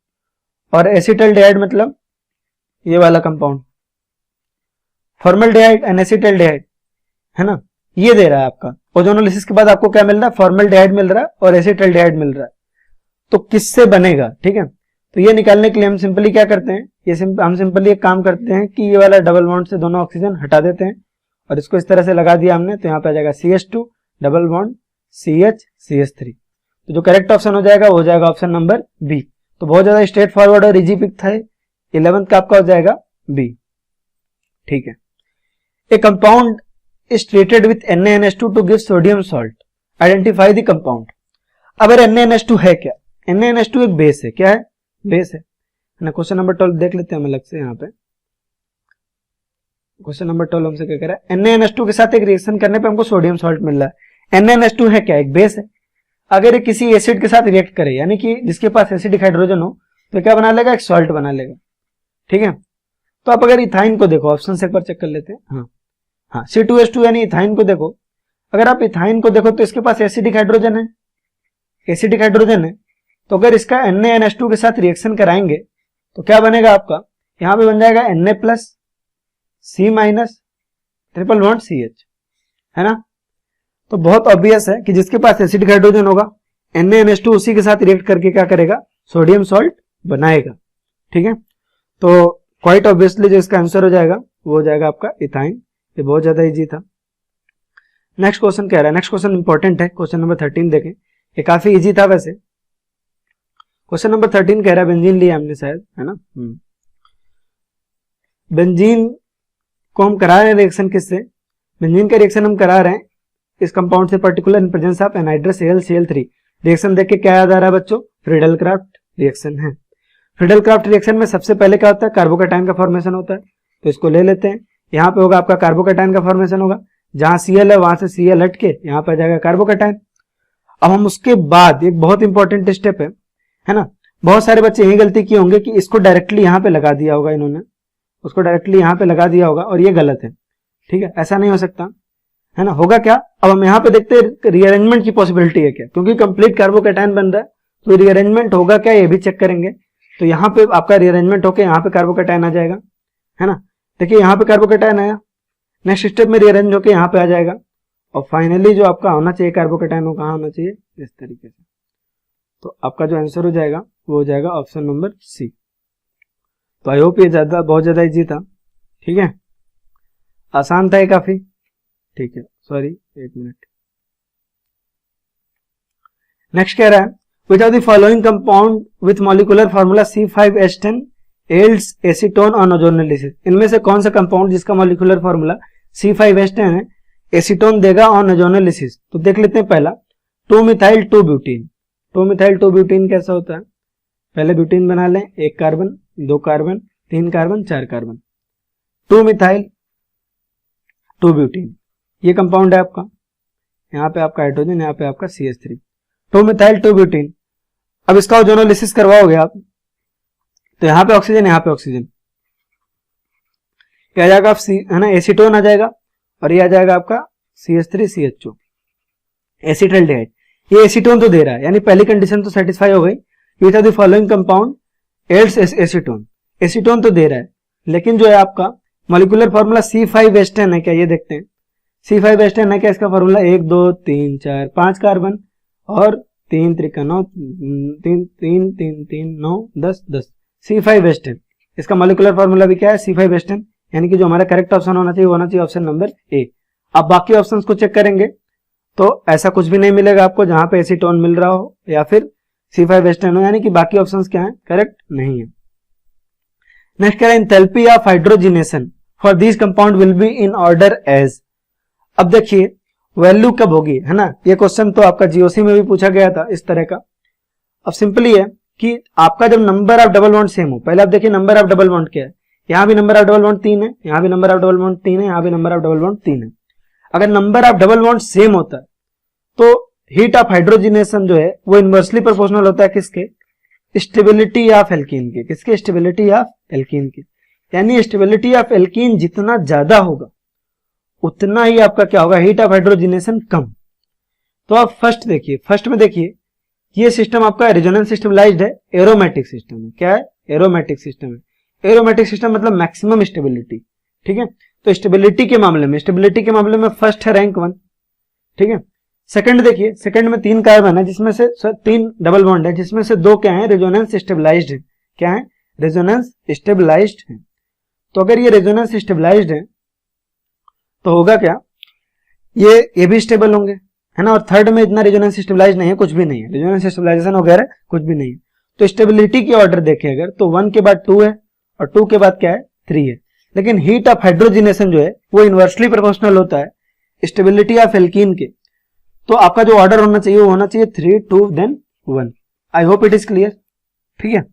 और एसिटाल्डिहाइड मतलब ये वाला कंपाउंड। फॉर्मल्डिहाइड एंड एसिटाल्डिहाइड, है ना, ये दे रहा है आपका। ओजोनोलिसिस के बाद आपको क्या मिल रहा है, फॉर्मल्डिहाइड मिल रहा है और एसिटाल्डिहाइड मिल रहा है। तो किससे बनेगा, ठीक है, तो ये निकालने के लिए हम सिंपली क्या करते हैं, हम सिंपली एक काम करते हैं कि ये वाला डबल बॉन्ड से दोनों ऑक्सीजन हटा देते हैं और इसको इस तरह से लगा दिया हमने, तो यहाँ पे आ जाएगा CH2 डबल बॉन्ड CH3। तो जो करेक्ट ऑप्शन हो जाएगा वो हो जाएगा ऑप्शन नंबर बी। तो बहुत ज्यादा स्ट्रेट फॉरवर्ड और इजी पिक था, 11th का आपका हो जाएगा बी। ठीक है। A compound is treated with NaNH2 to give sodium salt, identify the compound. अब NaNH2 है क्या? NaNH2 एक बेस है। क्या है? बेस है ना। क्वेश्चन नंबर 12 देख लेते हैं हम अलग से। यहाँ पे क्वेश्चन नंबर 12 हमसे क्या कह रहा है? NaNH2 के साथ एक रिएक्शन करने पे हमको सोडियम सॉल्ट मिल रहा है। NaNH2 है क्या? एक बेस है। अगर ये किसी एसिड के साथ रिएक्ट करे, यानी कि जिसके पास एसिडिक हाइड्रोजन हो, तो क्या बना लेगा? एक सॉल्ट बना लेगा। ठीक है। तो आप अगर इथाइन को देखो, ऑप्शन से एक बार चेक कर लेते हैं। हाँ C2H2 यानी इथाइन को देखो। अगर आप इथाइन को देखो तो इसके पास एसिडिक हाइड्रोजन है, एसिडिक हाइड्रोजन है। तो अगर इसका NaNH2 के साथ रिएक्शन कराएंगे तो क्या बनेगा आपका? यहां पे बन जाएगा Na plus C- triple bond CH, है ना। तो बहुत ऑब्वियस है कि जिसके पास एसिडिक हाइड्रोजन होगा, NaNH2 उसी के साथ रिएक्ट करके क्या करेगा? सोडियम सॉल्ट बनाएगा। ठीक है। तो क्वाइट ऑब्वियसली जो इसका आंसर हो जाएगा वो हो जाएगा आपका इथाइन। ये बहुत ज्यादा इजी था। नेक्स्ट क्वेश्चन कह रहा है, नेक्स्ट क्वेश्चन इंपॉर्टेंट है। क्वेश्चन नंबर 13 देखें, ये काफी इजी था वैसे। क्वेश्चन नंबर 13 कह रहा है, बेंजीन लिया हमने शायद, है ना। बेंजीन को हम करा रहे हैं रिएक्शन किससे? बेंजीन का रिएक्शन हम करा रहे हैं इस कंपाउंड से, particular in presence of anhydrous Cl3। Reaction देख के क्या याद आ रहा है बच्चों? फ्रीडल क्राफ्ट रिएक्शन है। फ्रीडल क्राफ्ट रिएक्शन में सबसे पहले क्या होता है? कार्बोकैटायन का फॉर्मेशन होता है। तो इसको ले लेते हैं। यहाँ पे होगा आपका कार्बोकैटायन का फॉर्मेशन होगा। जहां Cl है वहां से Cl हट के यहाँ पे आ जाएगा कार्बोकैटायन। अब हम उसके बाद एक बहुत इंपॉर्टेंट स्टेप है ना। बहुत सारे बच्चे यही गलती किए होंगे कि इसको डायरेक्टली यहाँ पे लगा दिया होगा, इन्होंने उसको डायरेक्टली यहाँ पे लगा दिया होगा, और ये गलत है। ठीक है, ऐसा नहीं हो सकता, है ना। होगा क्या? अब हम यहाँ पे देखते हैं रीअरेंजमेंट की पॉसिबिलिटी है क्या, क्योंकि कंप्लीट कार्बोकैटायन बन रहा है। तो रीअरेंजमेंट होगा क्या ये भी चेक करेंगे। तो यहाँ पे आपका रीअरेंजमेंट होकर यहाँ पे कार्बोकैटायन आ जाएगा, है ना। देखिए यहाँ पे कार्बोकैटायन आया, नेक्स्ट स्टेप में रीअरेंज होकर यहाँ पे आ जाएगा, और फाइनली जो आपका होना चाहिए कार्बोकैटायन वो कहाँ होना चाहिए? इस तरीके से। तो आपका जो आंसर हो जाएगा वो हो जाएगा ऑप्शन नंबर सी। तो आई होप ये बहुत ज्यादा इजी था। ठीक है, आसान था ये काफी। ठीक है, सॉरी एक मिनट। नेक्स्ट कह रहा है, which of the following compound with molecular formula C5H10 yields acetone on ozonolysis. इनमें से कौन सा कंपाउंड जिसका मॉलिक्यूलर फार्मूला C5H10 है, एसीटोन देगा ऑन ओजोनोलिसिस? तो देख लेते हैं। पहला 2-मिथाइल 2-ब्यूटीन। 2-मिथाइल 2-ब्यूटीन कैसा होता है? पहले ब्यूटीन बना लें, 1 कार्बन, 2 कार्बन, 3 कार्बन, 4 कार्बन, 2-मिथाइल 2-ब्यूटीन। ये कंपाउंड है आपका। यहाँ पे आपका हाइड्रोजन, यहाँ पे आपका CH3, 2-मिथाइल 2-ब्यूटीन। अब इसका ओजोनोलिसिस करवाओगे आप, तो यहाँ पे ऑक्सीजन, यहाँ पे ऑक्सीजन, क्या आ जाएगा आप है ना, एसीटोन आ जाएगा, और ये आ जाएगा आपका CH3CHO, एसिटाल्डिहाइड। ये एसीटोन तो दे रहा है, यानी पहली कंडीशन तो सेटिस्फाई हो गई। Which of the following compound yields acetone, acetone तो दे रहा है, लेकिन जो है आपका मॉलिक्यूलर फार्मूला C5H10 है क्या, ये देखते हैं। C5H10 है क्या? इसका फार्मूला 1 2 3 4 5 कार्बन और 3 त्रिका 9, 3 3 3 3 9 10 10, C5H10। इसका मॉलिक्यूलर फार्मूला भी क्या है? C5H10, यानी कि जो हमारा करेक्ट ऑप्शन होना चाहिए वो होना चाहिए ऑप्शन नंबर ए। अब बाकी ऑप्शंस को चेक करेंगे तो ऐसा कुछ भी नहीं मिलेगा आपको जहां पे एसीटोन मिल रहा हो या फिर C5H10 हो, यानी कि बाकी ऑप्शंस क्या है? करेक्ट नहीं है। नेक्स्ट कह रहा है, enthalpy of hydrogenation for this compound will be in order as. अब देखिए वैल्यू कब होगी, है ना। ये क्वेश्चन तो आपका जीओसी में भी पूछा गया था इस तरह का। अब सिंपली है कि आपका जब number of double bond same हो, पहले आप देखिए नंबर ऑफ डबल बॉन्ड क्या है। यहाँ भी नंबर ऑफ डबल बॉन्ड 3 है, यहाँ भी नंबर ऑफ डबल बॉन्ड 3 है, यहाँ भी नंबर ऑफ डबल बॉन्ड 3 है। अगर number of double bond same होता है तो हीट ऑफ हाइड्रोजिनेशन जो है वो इनवर्सली प्रोपोर्शनल होता है किसके? स्टेबिलिटी ऑफ एल्कीन के। किसके? स्टेबिलिटी ऑफ एल्कीन के। यानी स्टेबिलिटी ऑफ एल्कीन जितना ज्यादा होगा उतना ही आपका क्या होगा? हीट ऑफ हाइड्रोजिनेशन कम। तो आप फर्स्ट देखिए, फर्स्ट में देखिए ये सिस्टम आपका रेजोनेंस स्टेबलाइज्ड है, एरोमेटिक सिस्टम है। क्या है? एरोमेटिक सिस्टम है। एरोमेटिक सिस्टम मतलब मैक्सिमम स्टेबिलिटी। ठीक है, तो स्टेबिलिटी के मामले में फर्स्ट है रैंक 1। ठीक है, सेकंड देखिए, सेकंड में 3 कार्बन है जिसमें से 3 डबल बॉन्ड है जिसमें से 2 क्या है? रेजोनेंस स्टेबलाइज्ड है। क्या है? रेजोनेंस स्टेबलाइज्ड है। तो अगर ये रेजोनेंस स्टेबलाइज्ड है तो होगा क्या? ये भी स्टेबल होंगे, है ना, और थर्ड में इतना रेजोनेंस स्टेबलाइज नहीं है, कुछ भी नहीं है, रेजोनेंस स्टेबलाइजेशन वगैरह कुछ भी नहीं है। तो स्टेबिलिटी की ऑर्डर देखें अगर तो 1 के बाद 2 है और 2 के बाद क्या है 3 है, लेकिन हीट ऑफ हाइड्रोजिनेशन जो है वो इनवर्सली प्रोपोर्शनल होता है स्टेबिलिटी ऑफ एल्कीन के। तो आपका जो ऑर्डर होना चाहिए वो होना चाहिए 3 2 then 1। I hope it is clear. ठीक है,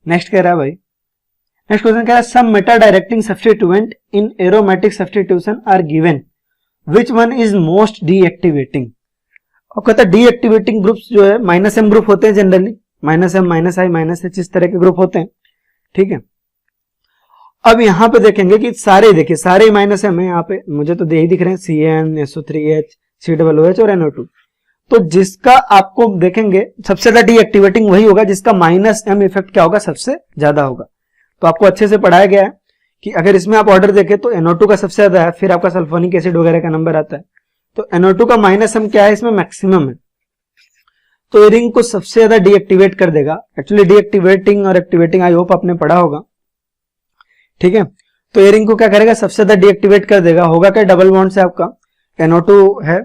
नेक्स्ट कह रहा है भाई, नेक्स्ट क्वेश्चन कह रहा है some meta directing substituent in aromatic substitution are given, which one is most deactivating. अब कहता है डीएक्टिवेटिंग ग्रुप्स जो है माइनस एम ग्रुप होते हैं जनरली, माइनस एम माइनस आई माइनस एच इस तरह के ग्रुप होते हैं। ठीक है, अब यहां पे देखेंगे कि सारे देखिए सारे माइनस एम है, यहाँ पे मुझे तो यही दिख रहे हैं CN SO3H COOH और NO2। तो जिसका आपको देखेंगे सबसे ज्यादा डीएक्टिवेटिंग वही होगा जिसका माइनस एम इफेक्ट क्या होगा सबसे ज्यादा होगा। तो आपको अच्छे से पढ़ाया गया है कि अगर इसमें आप ऑर्डर देखें तो NO2 का सबसे ज्यादा है, फिर आपका सल्फोनिक एसिड वगैरह का नंबर आता है। तो NO2 का माइनस एम क्या है इसमें मैक्सिमम है, तो ये रिंग को सबसे ज्यादा डीएक्टिवेट कर देगा। एक्चुअली डीएक्टिवेटिंग और एक्टिवेटिंग आई होप आपने पढ़ा होगा। ठीक है, तो ये रिंग को क्या करेगा सबसे ज्यादा डीएक्टिवेट कर देगा। होगा क्या, डबल बॉन्ड से आपका NO2 है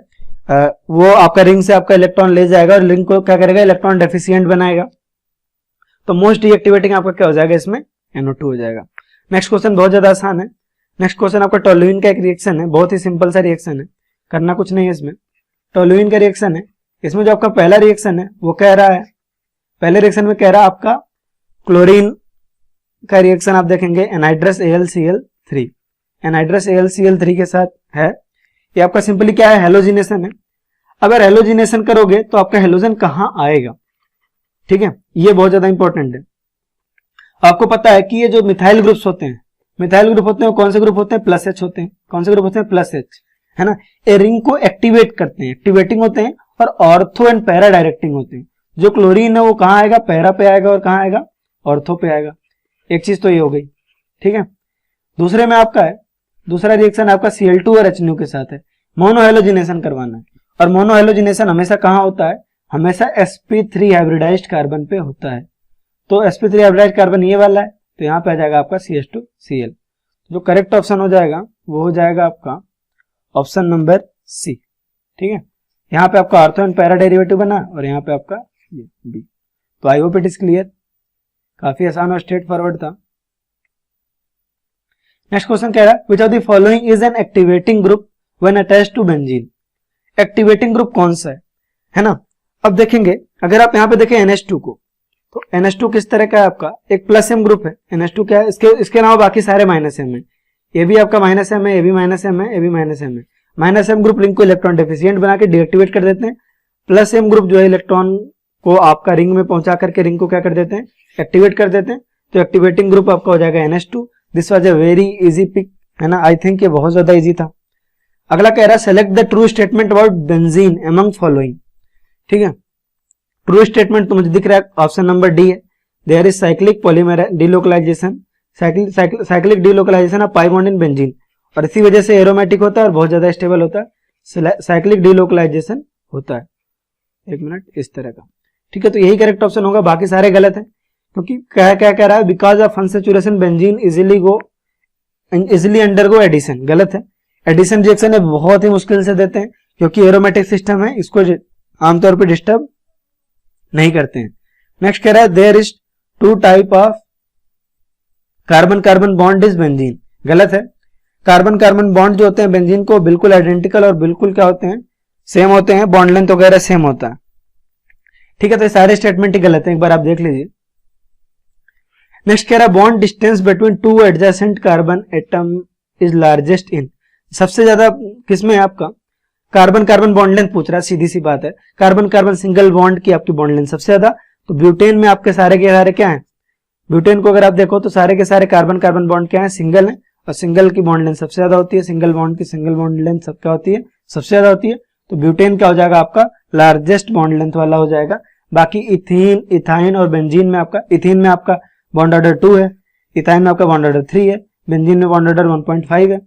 वो आपका रिंग से आपका इलेक्ट्रॉन ले जाएगा और रिंग को क्या करेगा इलेक्ट्रॉन डेफिशिएंट बनाएगा। तो मोस्ट डीएक्टिवेटिंग आपका क्या हो जाएगा इसमें NO2 हो जाएगा। नेक्स्ट क्वेश्चन बहुत ज्यादा आसान है। नेक्स्ट क्वेश्चन आपका टोलुइन का एक रिएक्शन है, बहुत ही सिंपल सा रिएक्शन है, करना कुछ नहीं है इसमें। टोलुइन का रिएक्शन है, इसमें जो आपका पहला रिएक्शन है वो कह रहा है, पहले रिएक्शन में कह रहा है आपका क्लोरीन का रिएक्शन आप देखेंगे एनहाइड्रस AlCl3, एनहाइड्रस AlCl3 के साथ है। ये आपका सिंपली क्या है हेलोजिनेशन है। अगर हेलोजिनेशन करोगे तो आपका हेलोजन कहां आएगा, ठीक है, ये बहुत ज्यादा इंपॉर्टेंट है। आपको पता है कि ये जो मिथाइल ग्रुप्स होते हैं, मिथाइल ग्रुप होते हैं वो कौन से ग्रुप होते हैं प्लस H होते हैं। कौन से ग्रुप होते हैं प्लस H, है ना। ये रिंग को एक्टिवेट करते हैं, एक्टिवेटिंग होते हैं और ऑर्थो एंड पैरा डायरेक्टिंग होते हैं। जो क्लोरीन है वो कहां आएगा पैरा पे आएगा और कहां आएगा ऑर्थो पे आएगा। एक चीज तो ये हो गई, ठीक है। दूसरे में आपका है, दूसरा रिएक्शन आपका Cl2 और HNO के साथ है, मोनोहेलोजिनेशन करवाना है। और मोनोहेलोजिनेशन हमेशा कहां होता है, हमेशा sp3 हाइब्रिडाइज्ड कार्बन पे होता है। तो sp3 हाइब्रिडाइज्ड कार्बन ये वाला है, तो यहां पे आ जाएगा आपका CH2Cl। जो करेक्ट ऑप्शन हो जाएगा वो हो जाएगा आपका ऑप्शन नंबर C, ठीक है। यहाँ पे आपका ऑर्थो एंड पैरा डेरिवेटिव बना और यहाँ पे आपका ये B। तो I hope it is clear, काफी आसान और स्ट्रेट फॉरवर्ड था। नेक्स्ट क्वेश्चन कह रहा है which of the following is an activating group when attached to benzene. Activating group कौन सा है ना। अब देखेंगे अगर आप यहाँ पे देखें NH2 को, तो NH2 किस तरह का है आपका एक प्लस एम ग्रुप है। NH2 क्या है, इसके अलावा बाकी सारे माइनस एम है। ये भी आपका माइनस एम है, ये भी माइनस एम है, ये भी माइनस एम है। माइनस एम ग्रुप रिंग को इलेक्ट्रॉन डेफिशिएंट बना के डीएक्टिवेट कर देते हैं। प्लस एम ग्रुप जो है इलेक्ट्रॉन को आपका रिंग में पहुंचा करके रिंग को क्या कर देते हैं एक्टिवेट कर देते हैं। तो एक्टिवेटिंग ग्रुप आपका हो जाएगा NH2। This was a very easy pick, है ना। आई थिंक ये बहुत ज्यादा इजी था। अगला कह रहा है select the true statement about benzene among following, ठीक है। ट्रू स्टेटमेंट तो मुझे दिख रहा है ऑप्शन नंबर डी है, there is cyclic polymer delocalisation, cyclic delocalisation of pi bond in benzene, और इसी वजह से एरोमेटिक होता है और बहुत ज्यादा स्टेबल होता है। साइक्लिक डिलोकलाइजेशन होता है, एक मिनट इस तरह का, ठीक है। तो यही करेक्ट ऑप्शन होगा, बाकी सारे गलत है। क्योंकि क्या क्या कह रहा है because of unsaturation benzene easily undergo addition, गलत है। एडिशन रिएक्शन है बहुत ही मुश्किल से देते हैं क्योंकि एरोमेटिक सिस्टम है, इसको आमतौर पर डिस्टर्ब नहीं करते हैं। नेक्स्ट कह रहा है there is two type of carbon carbon bond is benzene, गलत है। कार्बन कार्बन बॉन्ड जो होते हैं बेंजीन को बिल्कुल आइडेंटिकल और बिल्कुल क्या होते हैं सेम होते हैं, बॉन्ड लेंथ वगैरह सेम होता है, ठीक है। तो ये सारे स्टेटमेंट ही गलत है, एक बार आप देख लीजिए। नेक्स्ट कह रहा है bond distance between two adjacent carbon atom is largest in, सबसे ज्यादा किसमें है आपका कार्बन कार्बन बॉन्ड लेंथ पूछ रहा है, सीधी सी बात है। कार्बन कार्बन सिंगल बॉन्ड की आपकी बॉन्ड लेंथ सबसे ज्यादा, तो ब्यूटेन में आपके सारे के सारे क्या है, ब्यूटेन को अगर आप देखो तो सारे के सारे कार्बन कार्बन बॉन्ड क्या है सिंगल है, और सिंगल की बॉन्ड लेंथ सबसे ज्यादा होती है। सिंगल बॉन्ड की सिंगल बॉन्ड लेंथ सब क्या होती है सबसे ज्यादा होती है। तो ब्यूटेन क्या हो जाएगा आपका लार्जेस्ट बॉन्ड लेंथ वाला हो जाएगा। बाकी इथीन इथाइन और बेंजीन में आपका, इथीन में आपका बॉन्ड ऑर्डर 2 है, इथाइन में आपका बॉन्ड ऑर्डर 3 है, बेंजीन में बॉन्ड ऑर्डर 1.5 है।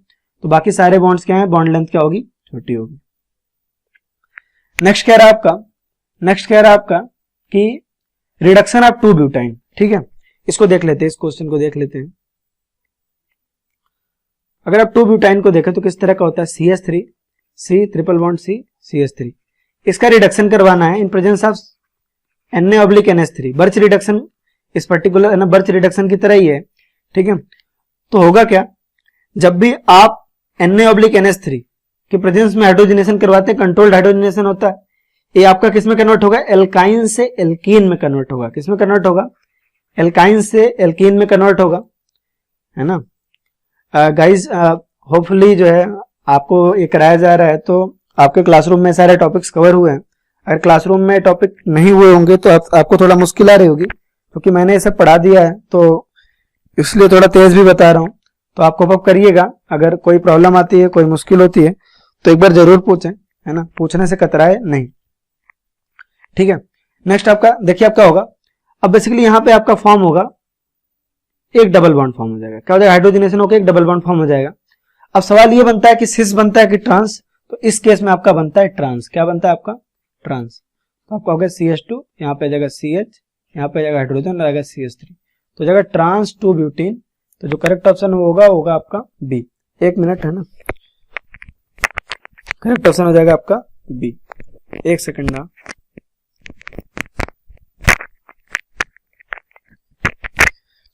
तो बाकी सारे बॉन्ड्स क्या है बॉन्ड लेंथ क्या होगी छोटी होगी। नेक्स्ट कह रहा है आपका कि रिडक्शन ऑफ 2 ब्यूटाइन, ठीक है। इसको देख लेते हैं, इस क्वेश्चन को देख लेते हैं। अगर आप 2 ब्यूटाइन को देखें तो किस तरह का होता है CH3 C triple bond C CH3। इसका रिडक्शन करवाना है इन presence of Na/NH3। Birch reduction इस पर्टिकुलर बर्च रिडक्शन की तरह ही है, ठीक है। तो होगा क्या, जब भी आप Na/NH3 के प्रेजेंस में हाइड्रोजनेशन करवाते हैं, कंट्रोल्ड हाइड्रोजनेशन होता है, ये आपका किस में कन्वर्ट होगा, एल्काइन से एल्कीन में कन्वर्ट होगा। किस में कन्वर्ट होगा, एल्काइन से एल्कीन में कन्वर्ट होगा, है ना। गाइज होपफुली जो है आपको ये कराया जा रहा है, तो आपके क्लासरूम में सारे टॉपिक्स कवर हुए हैं। अगर क्लासरूम में टॉपिक नहीं हुए होंगे तो आपको थोड़ा मुश्किल आ रही होगी, क्योंकि मैंने ये सब पढ़ा दिया है, तो इसलिए थोड़ा तेज भी बता रहा हूँ। तो आप कोप अप करिएगा। अगर कोई प्रॉब्लम आती है, कोई मुश्किल होती है, तो एक बार जरूर पूछें, है ना, पूछने से कतराए नहीं, ठीक है। नेक्स्ट आपका देखिए, आपका होगा अब बेसिकली यहाँ पे आपका फॉर्म होगा, एक डबल बॉन्ड फॉर्म हो जाएगा। क्या हो जाएगा, हाइड्रोजनेशन होकर एक डबल बॉन्ड फॉर्म हो जाएगा। अब सवाल ये बनता है कि सिस बनता है कि ट्रांस, तो इस केस में आपका बनता है ट्रांस। क्या बनता है आपका, ट्रांस। तो आपका हो गया CH2, यहाँ पे आ जाएगा CH, यहाँ पे आ जाएगा हाइड्रोजन, आ जाएगा CH3, तो हो जाएगा ट्रांस 2 ब्यूटीन। तो जो करेक्ट ऑप्शन होगा आपका बी। एक मिनट, है ना, करेक्ट ऑप्शन हो जाएगा आपका बी। एक सेकंड ना,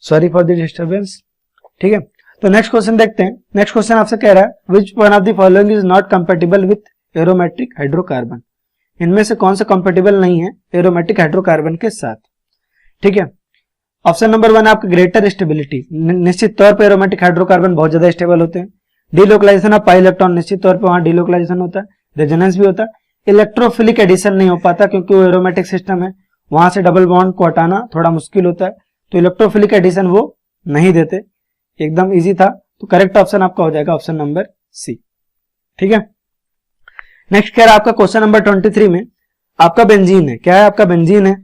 सॉरी फॉर द डिस्टर्बेंस, ठीक है। तो नेक्स्ट क्वेश्चन देखते हैं। नेक्स्ट क्वेश्चन आपसे कह रहा है which one of the following is not compatible with aromatic hydrocarbon. इनमें से कौन सा कंपेटिबल नहीं है एरोमेटिक हाइड्रोकार्बन के साथ, ठीक है। ऑप्शन नंबर 1 आपका ग्रेटर स्टेबिलिटी। निश्चित तौर पर एरोमेटिक हाइड्रोकार्बन बहुत ज्यादा स्टेबल होते हैं। डिलोकलाइजेशन ऑफ पाई इलेक्ट्रॉन, निश्चित तौर पर वहां डिलोकलाइजेशन होता है, रेजोनेंस भी होता है। इलेक्ट्रोफिलिक एडिशन नहीं हो पाता क्योंकि वो एरोमेटिक सिस्टम है, वहां से डबल बॉन्ड को हटाना थोड़ा मुश्किल होता है, तो इलेक्ट्रोफिलिक एडिशन वो नहीं देते। एकदम इजी था, तो करेक्ट ऑप्शन आपका हो जाएगा ऑप्शन नंबर सी, ठीक है। नेक्स्ट कह रहा है आपका क्वेश्चन नंबर 23 में आपका बेंजीन है। क्या है, आपका बेंजीन है,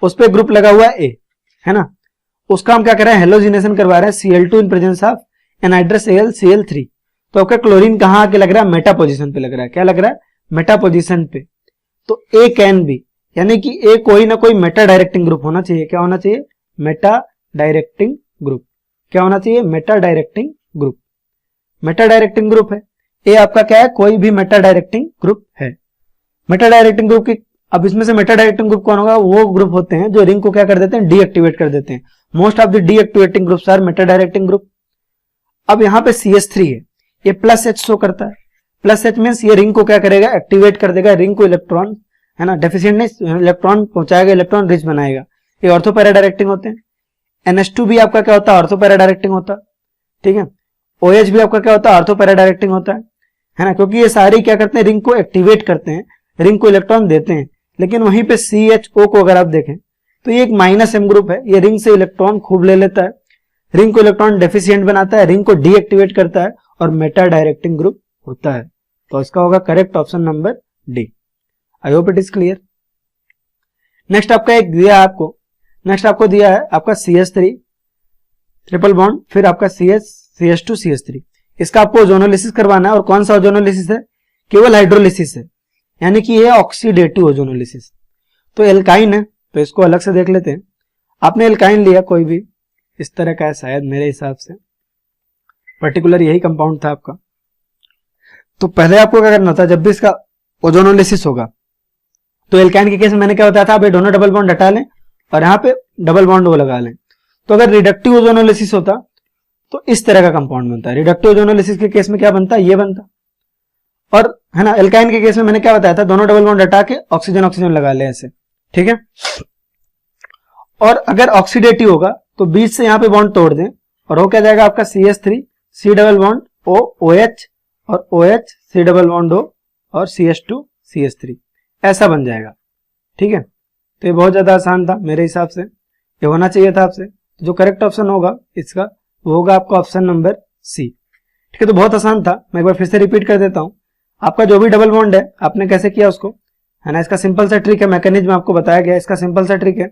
उस पर ग्रुप लगा हुआ है ए, है ना। उसका हम क्या कर रहे हैं, हेलोजिनेशन करवा रहे हैं Cl2 in presence of anhydrous Cl3। तो आपका क्लोरीन कहां आके लग रहा है, मेटा पोजीशन पे लग रहा है। क्या लग रहा है, मेटा पोजीशन पे। तो ए कैन बी, यानी कि ए कोई ना कोई मेटा डायरेक्टिंग ग्रुप होना चाहिए। क्या होना चाहिए, मेटा डायरेक्टिंग ग्रुप। क्या होना चाहिए, Meta directing group. Meta directing group है ए आपका, क्या है, कोई भी मेटा डायरेक्टिंग ग्रुप है। मेटा डायरेक्टिंग ग्रुप की, अब इसमें से मेटा डायरेक्टिंग ग्रुप कौन होगा, वो ग्रुप होते हैं जो रिंग को क्या कर देते हैं, डीएक्टिवेट कर देते हैं। Most of the deactivating groups are meta directing group. अब यहाँ पे CH3 है, ये प्लस H शो करता है। प्लस H मींस ये रिंग को क्या करेगा, एक्टिवेट कर देगा, रिंग को इलेक्ट्रॉन, है ना, डेफिशिएंट नहीं, इलेक्ट्रॉन पहुंचाएगा, इलेक्ट्रॉन रिच बनाएगा। ये ऑर्थो पैरा डायरेक्टिंग होते हैं। NH2 भी आपका क्या होता है, ऑर्थो पैरा डायरेक्टिंग होता है, ठीक है। OH भी आपका क्या होता है, ऑर्थो पैरा डायरेक्टिंग होता है ना, क्योंकि ये सारे क्या करते हैं, रिंग को एक्टिवेट करते हैं, रिंग को इलेक्ट्रॉन देते हैं। लेकिन वहीं पे CHO को अगर आप देखें तो ये एक -M ग्रुप है, ये रिंग से इलेक्ट्रॉन खूब ले लेता है, रिंग को इलेक्ट्रॉन डेफिशिएंट बनाता है, रिंग को डीएक्टिवेट करता है और मेटा डायरेक्टिंग ग्रुप होता है। तो इसका होगा correct option number D. I hope it is clear. Next आपका एक दिया है आपको, नेक्स्ट आपको दिया है आपका CH3 ट्रिपल बॉन्ड, फिर आपका CH2 CH3। इसका आपको ओजोनोलिसिस करवाना है। और कौन सा ओजोनोलिसिस है, केवल हाइड्रोलिसिस है, यानी कि ये ऑक्सीडेटिव ओजोनोलिसिस। तो एल्काइन है, तो इसको अलग से देख लेते हैं। आपने एल्काइन लिया कोई भी इस तरह का है, शायद मेरे हिसाब से पर्टिकुलर यही कंपाउंड था आपका। तो पहले आपको क्या करना था, जब भी इसका ओजोनोलिसिस होगा, तो एल्काइन के केस में मैंने क्या बताया था, आप ये दोनों डबल बॉन्ड हटा लें और यहाँ पे डबल बॉन्ड वो लगा लें। तो अगर रिडक्टिव ओजोनोलिसिस होता तो इस तरह का कंपाउंड बनता है। रिडक्टिव ओजोनोलिसिस के केस में क्या बनता है, ये बनता। और है ना, एल्काइन के केस में मैंने क्या बताया था, दोनों डबल बॉन्ड हटा के ऑक्सीजन ऑक्सीजन लगा ले ऐसे, ठीक है। और अगर ऑक्सीडेटिव होगा तो बीच से यहाँ पे बॉन्ड तोड़ दें और वो क्या जाएगा आपका CH3 C double bond O OH और OH C double bond O और CH2 CH3 ऐसा बन जाएगा, ठीक है। तो ये बहुत ज्यादा आसान था मेरे हिसाब से, ये होना चाहिए था आपसे। तो जो करेक्ट ऑप्शन होगा इसका वो होगा आपका ऑप्शन नंबर सी, ठीक है। तो बहुत आसान था, मैं एक बार फिर से रिपीट कर देता हूं। आपका जो भी डबल बॉन्ड है आपने कैसे किया उसको, है ना, इसका सिंपल सा ट्रिक है, मैकेनिज्म आपको बताया गया। इसका सिंपल सा ट्रिक है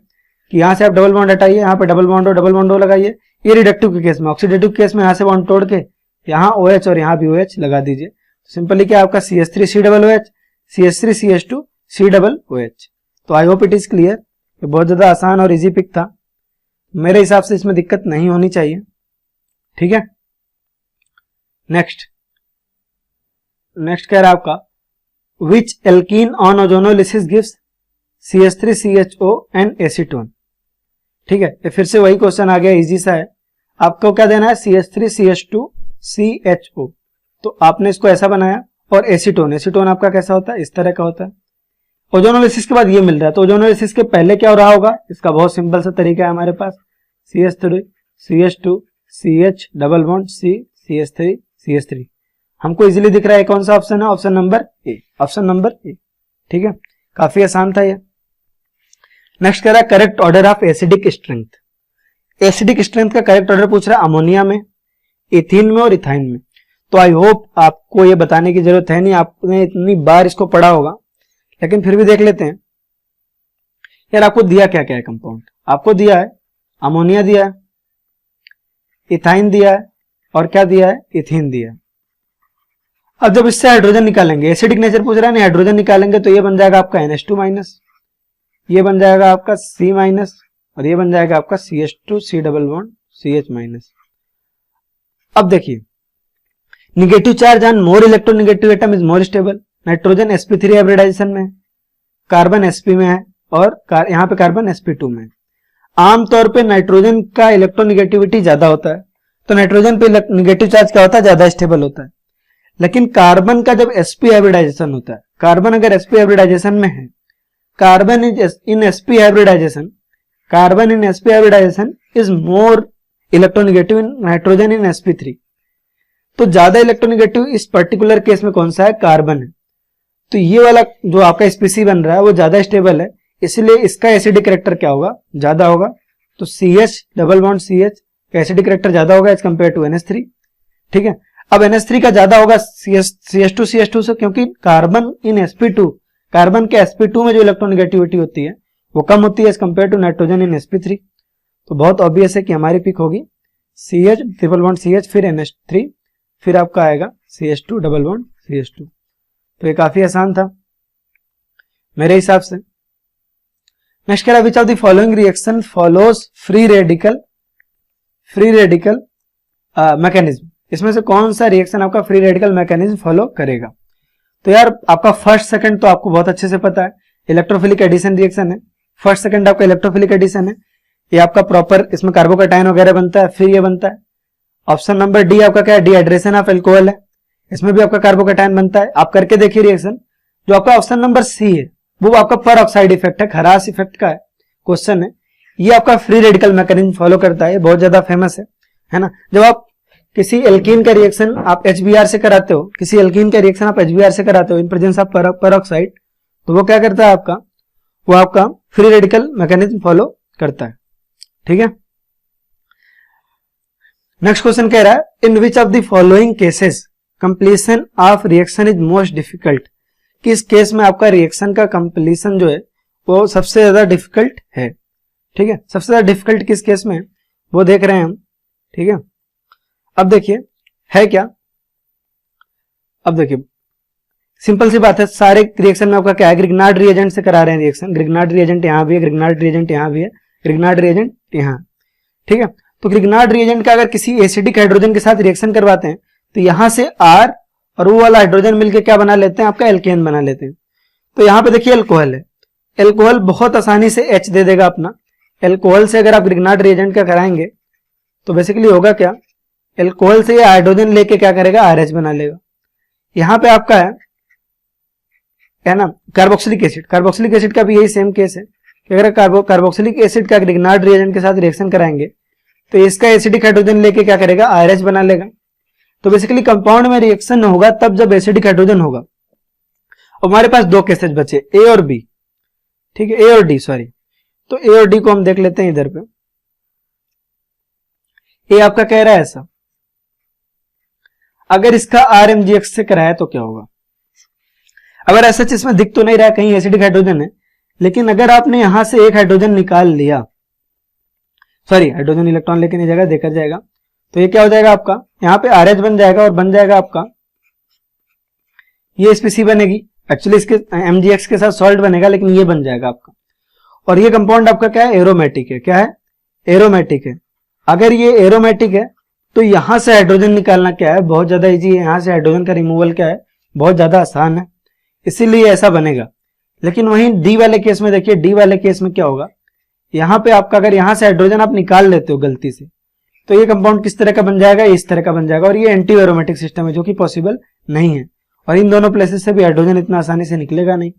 कि यहाँ से आप डबल बॉन्ड हटाइए, यहाँ पे डबल बॉन्ड ओ लगाइए। ये रिडक्टिव के केस में, ऑक्सीडेटिव के केस में यहाँ से बॉन्ड तोड़ के यहाँ OH और यहाँ भी OH लगा दीजिए। सिंपली क्या आपका CH3 C double OH, CH3 CH2 C double OH। तो I hope it is clear. ये बहुत ज्यादा आसान और इजी पिक था, मेरे हिसाब से इसमें दिक्कत नहीं होनी चाहिए, ठीक है। नेक्स्ट नेक्स्ट कह रहा है आपका which alkene on ozonolysis gives CH3 CHO and acetone. ठीक है, ये फिर से वही क्वेश्चन आ गया, इजी सा है। आपको क्या देना है, CH3 CH2 CHO। तो आपने इसको ऐसा बनाया, और एसीटोन, एसीटोन आपका कैसा होता है, इस तरह का होता है। ओजोनोलिसिस के बाद ये मिल रहा है, तो ओजोनोलिसिस के पहले क्या हो रहा होगा, इसका बहुत सिंपल सा तरीका है हमारे पास, CH3 CH2 CH double bond C CH3 CH3। हमको इजीली दिख रहा है कौन सा ऑप्शन है, ऑप्शन नंबर ए, ऑप्शन नंबर ए। ठीक है, काफी आसान था ये। नेक्स्ट कह रहा है correct order of acidic strength. Acidic strength का करेक्ट ऑर्डर पूछ रहा है अमोनिया में, इथीन में और इथाइन में। तो आई होप आपको ये बताने की जरूरत है नहीं, आपने इतनी बार इसको पढ़ा होगा, लेकिन फिर भी देख लेते हैं। यार आपको दिया क्या क्या है कंपाउंड, आपको दिया है अमोनिया दिया है, इथाइन दिया है, और क्या दिया है, इथीन दिया है। अब जब इससे हाइड्रोजन निकालेंगे, एसिडिक नेचर पूछ रहा है ना, हाइड्रोजन निकालेंगे तो ये बन जाएगा आपका NH2 माइनस, ये बन जाएगा आपका C माइनस, और ये बन जाएगा आपका CH2 C double bond CH माइनस। अब देखिए negative charge on more electronegative atom is more stable. Nitrogen sp3 hybridisation में, कार्बन sp में है, और यहाँ पे कार्बन sp2 में है। आमतौर पे नाइट्रोजन का इलेक्ट्रोनेगेटिविटी ज्यादा होता है, तो नाइट्रोजन पे निगेटिव चार्ज क्या होता है, ज्यादा स्टेबल होता है। लेकिन कार्बन का जब sp हाइब्रिडाइजेशन होता है, कार्बन अगर sp हाइब्रिडाइजेशन में है, carbon in sp hybridisation, carbon in sp hybridisation is more electronegative in nitrogen in sp3। तो ज्यादा इलेक्ट्रोनेगेटिव इस पर्टिकुलर केस में कौन सा है, कार्बन है। तो ये वाला जो आपका स्पीसी बन रहा है वो ज्यादा स्टेबल है, इसलिए इसका एसिडिक कैरेक्टर क्या होगा, ज्यादा होगा। तो CH डबल बॉन्ड CH का एसिडिक कैरेक्टर ज्यादा होगा एज कंपेयर टू NH3। ठीक है, अब NH3 का ज्यादा होगा CH2 CH2 से, क्योंकि कार्बन इन sp2, कार्बन के sp2 में जो इलेक्ट्रोनेगेटिविटी होती है वो कम होती है as compared to nitrogen in sp3। तो बहुत ऑब्वियस है कि हमारी पिक होगी CH ट्रिपल बॉन्ड CH फिर NH3 फिर आपका आएगा CH2 डबल बॉन्ड CH2। तो ये काफी आसान था मेरे हिसाब से। नेक्स्ट कह रहा है which of the following reaction follows free radical mechanism. इसमें से कौन सा रिएक्शन आपका फ्री रेडिकल मैकेनिज्म फॉलो करेगा। तो यार आपका फर्स्ट सेकंड तो आपको बहुत अच्छे से पता है, इलेक्ट्रोफिलिक एडिशन रिएक्शन है। फर्स्ट सेकंड आपका इलेक्ट्रोफिलिक एडिशन है, ये आपका प्रॉपर इसमें कार्बोकैटायन वगैरह बनता है, फिर ये बनता है। ऑप्शन नंबर डी आपका क्या है, डिहाइड्रेशन ऑफ एल्कोहल है, इसमें भी आपका कार्बोकैटायन बनता है। आप करके देखिए रिएक्शन। जो आपका ऑप्शन नंबर सी है वो आपका पर ऑक्साइड इफेक्ट है, खरास इफेक्ट का है क्वेश्चन है। ये आपका फ्री रेडिकल मैकेनिज्म फॉलो करता है, बहुत ज्यादा फेमस है ना। जब आप किसी एल्कीन का रिएक्शन आप HBr से कराते हो, किसी एल्कीन का रिएक्शन आप HBr से कराते हो इन प्रेजेंस ऑफ पर ऑक्साइड, तो वो क्या करता है आपका, वो आपका फ्री रेडिकल मैकेनिज्म फॉलो करता है। ठीक है, नेक्स्ट क्वेश्चन कह रहा है in which of the following cases completion of reaction is most difficult. किस केस में आपका रिएक्शन का कंप्लीशन जो है वो सबसे ज्यादा डिफिकल्ट है। ठीक है, सबसे ज्यादा डिफिकल्ट किस केस में है वो देख रहे हैं हम। ठीक है, अब देखिए है क्या, अब देखिए सिंपल सी बात है, सारे रिएक्शन में आपका क्या है, ग्रिग्नार्ड रिएजेंट से करा रहे हैं रिएक्शन। ग्रिग्नार्ड रिएजेंट यहाँ भी है, ग्रिग्नार्ड रिएजेंट यहाँ भी है, ग्रिग्नार्ड रिएजेंट यहाँ। ठीक है, तो ग्रिग्नार्ड रिएजेंट का अगर किसी एसिडिक हाइड्रोजन के साथ रिएक्शन करवाते हैं तो यहां से R और वो वाला हाइड्रोजन मिलकर क्या बना लेते हैं, आपका एल्केन बना लेते हैं। तो यहाँ पे देखिए अल्कोहल है, एल्कोहल बहुत आसानी से H दे देगा अपना। एल्कोहल से अगर आप ग्रिग्नार्ड रिएजेंट का कराएंगे तो बेसिकली होगा क्या, एल्कोहल से ये हाइड्रोजन लेके क्या करेगा, RH बना लेगा। यहाँ पे आपका है ना कार्बोक्सिलिक एसिड, कार्बोक्सिलिक एसिड का भी यही सेम केस है कि अगर कार्बोक्सिलिक एसिड का ग्रिग्नार्ड रिएजेंट के साथ रिएक्शन कराएंगे तो इसका एसिडिक हाइड्रोजन लेके क्या करेगा, RH बना लेगा। तो बेसिकली कंपाउंड में रिएक्शन होगा तब जब एसिडिक हाइड्रोजन होगा। और हमारे पास दो केसेस बचे, A और B। ठीक है, A और D सॉरी। तो A और D को हम देख लेते हैं इधर पे। A आपका कह रहा है ऐसा, अगर इसका RMGX से कराया तो क्या होगा। अगर ऐसा इसमें दिख तो नहीं रहा कहीं एसिडिक हाइड्रोजन है, लेकिन अगर आपने यहां से एक हाइड्रोजन निकाल लिया, सॉरी हाइड्रोजन इलेक्ट्रॉन लेके नहीं जाएगा, देखा जाएगा, तो ये क्या हो जाएगा आपका, यहाँ पे RH बन जाएगा और बन जाएगा आपका ये स्पीसी बनेगी। एक्चुअली इसके MgX के साथ सॉल्ट बनेगा, लेकिन ये बन जाएगा आपका। और ये कंपाउंड आपका क्या है, एरोमेटिक है। क्या है, एरोमेटिक है। अगर ये एरोमेटिक है तो यहां से हाइड्रोजन निकालना क्या है, बहुत ज्यादा इजी है। यहां से हाइड्रोजन का रिमूवल क्या है, बहुत ज्यादा आसान है, इसीलिए ऐसा बनेगा। लेकिन वहीं डी वाले केस में देखिए, डी वाले केस में क्या होगा, यहाँ पे आपका अगर यहाँ से हाइड्रोजन आप निकाल लेते हो गलती से, तो ये कंपाउंड किस तरह का बन जाएगा, इस तरह का बन जाएगा, और ये एंटी एरोमेटिक सिस्टम है जो कि पॉसिबल नहीं है, और इन दोनों प्लेसेस से भी हाइड्रोजन इतना आसानी से निकलेगा नहीं।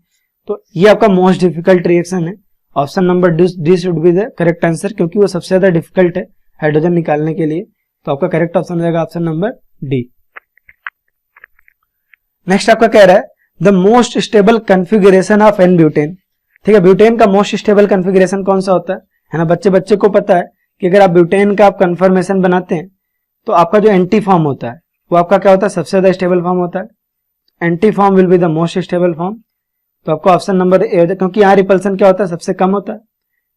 तो ये आपका मोस्ट डिफिकल्ट रिएक्शन है। Option number D should be the correct answer, क्योंकि वो सबसे ज्यादा डिफिकल्ट है हाइड्रोजन निकालने के लिए। तो आपका करेक्ट ऑप्शन हो जाएगा ऑप्शन नंबर डी। नेक्स्ट आपका कह रहा है the most stable configuration of n butane. ठीक है, ब्यूटेन का मोस्ट स्टेबल कॉन्फ़िगरेशन कौन सा होता है ना। बच्चे को पता है कि अगर आप ब्यूटेन का आप कन्फर्मेशन बनाते हैं तो आपका जो एंटी फॉर्म होता है वो आपका क्या होता है, सबसे ज्यादा स्टेबल फॉर्म होता है। Anti form will be the most stable form. तो आपको ऑप्शन नंबर ए, क्योंकि यहाँ रिपल्सन क्या होता है, सबसे कम होता है।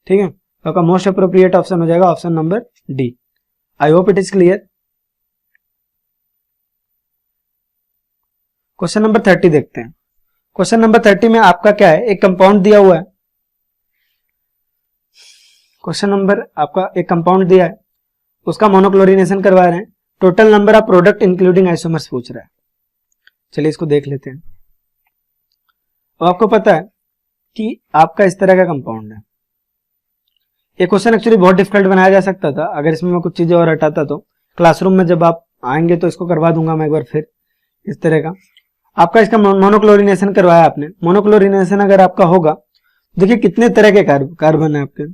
ठीक है, तो आपका मोस्ट अप्रोप्रिएट ऑप्शन हो जाएगा option number D. I hope it is clear. Question number 30 देखते हैं। क्वेश्चन नंबर 30 में आपका क्या है, एक कंपाउंड दिया हुआ है। क्वेश्चन नंबर आपका एक कंपाउंड दिया है, उसका मोनोक्लोरिनेशन करवा रहे हैं। Total number of product including isomers पूछ रहा है। चलिए इसको देख लेते हैं। अब आपको पता है कि आपका इस तरह का कंपाउंड है। ये क्वेश्चन एक्चुअली बहुत डिफिकल्ट बनाया जा सकता था अगर इसमें मैं कुछ चीजें और हटाता। तो क्लासरूम में जब आप आएंगे तो इसको करवा दूंगा मैं एक बार फिर इस तरह का। आपका इसका मोनोक्लोरिनेशन करवाया आपने। मोनोक्लोरिनेशन अगर आपका होगा, देखिए कितने तरह के कार्बन है आपके।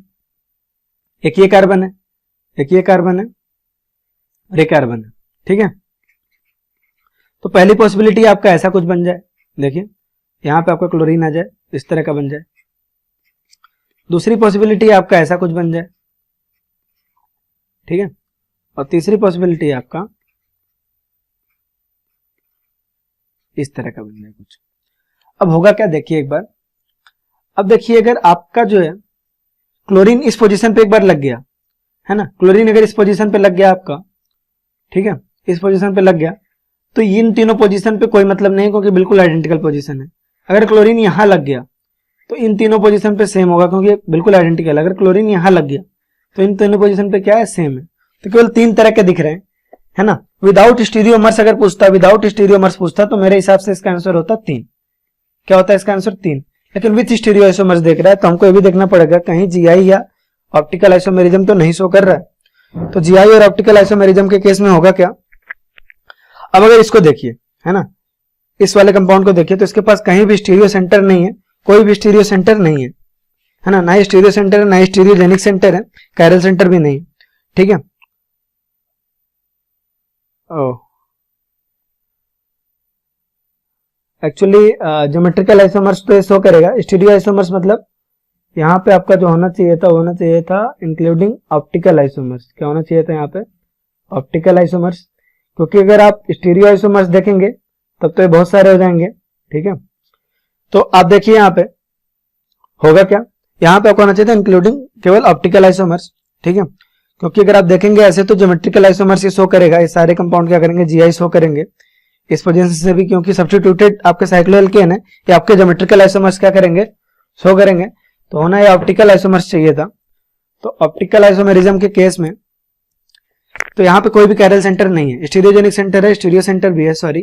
एक ये कार्बन है, एक ये कार्बन है, और एक कार्बन है। ठीक है, तो पहली पॉसिबिलिटी आपका ऐसा कुछ बन जाए, देखिए यहां पे आपका क्लोरीन आ जाए, इस तरह का बन जाए। दूसरी पॉसिबिलिटी आपका ऐसा कुछ बन जाए। ठीक है, और तीसरी पॉसिबिलिटी आपका इस तरह का बन जाए कुछ। अब होगा क्या, देखिए एक बार। अब देखिए अगर आपका जो है क्लोरीन इस पोजीशन पे एक बार लग गया है ना, क्लोरीन अगर इस पोजीशन पे लग गया आपका, ठीक है, इस पोजीशन पे लग गया, तो इन तीनों पोजीशन पे कोई मतलब नहीं, क्योंकि बिल्कुल आइडेंटिकल पोजीशन है। अगर क्लोरीन यहां लग गया तो इन तीनों पोजीशन पे सेम होगा, क्योंकि बिल्कुल आइडेंटिकल। अगर क्लोरीन यहां लग गया तो इन तीनों पोजीशन पे क्या है, सेम है। तो केवल तीन तरह के दिख रहे हैं, है ना। विदाउट स्टीरियोमर्स अगर पूछता, विदाउट स्टीरियोमर्स पूछता तो मेरे हिसाब से इसका आंसर होता 3। क्या होता है इसका आंसर 3। लेकिन विथ स्टीरियो आइसोमर्स देख रहा है तो हमको ये भी देखना पड़ेगा कहीं जीआई या ऑप्टिकल आइसोमेरिज्म तो नहीं शो कर रहा है। तो जीआई और ऑप्टिकल आइसोमेरिज्म के केस में होगा क्या। अब अगर इसको देखिए, है ना, इस वाले कंपाउंड को देखिए, तो इसके पास कहीं भी स्टीरियो सेंटर नहीं है, कोई भी स्टीरियो सेंटर नहीं है ना, ना ही स्टीरियो सेंटर है, ना ही स्टीरियोजेनिक सेंटर है, कायरल सेंटर भी नहीं। ठीक है, एक्चुअली ज्योमेट्रिकल आइसोमर्स तो शो करेगा। स्टीरियो आइसोमर्स मतलब यहाँ पे आपका जो होना चाहिए था इंक्लूडिंग ऑप्टिकल आइसोमर्स। क्या होना चाहिए था यहाँ पे, ऑप्टिकल आइसोमर्स, क्योंकि अगर आप स्टीरियो आइसोमर्स देखेंगे तब तो ये बहुत सारे हो जाएंगे। ठीक है, तो आप देखिए यहाँ पे होगा क्या, यहाँ पे आपको होना चाहिए था इंक्लूडिंग केवल ऑप्टिकल आइसोमर्स। ठीक है, क्योंकि अगर आप देखेंगे ऐसे तो ज्योमेट्रिकल आइसोमर्स ये शो करेगा, ये सारे कंपाउंड क्या करेंगे, जीआई शो करेंगे इस पोजीशन से भी, क्योंकि सब्स्टिट्यूटेड आपके साइक्लोएल्केन है, ये आपके ज्योमेट्रिकल आइसोमर्स क्या करेंगे, शो करेंगे। तो होना ये ऑप्टिकल आइसोमर्स चाहिए था। तो ऑप्टिकल आइसोमेरिज्म के केस में तो यहाँ पे कोई भी कायरल सेंटर नहीं है, स्टीरियोजेनिक सेंटर है, स्टीरियो सेंटर भी है, सॉरी।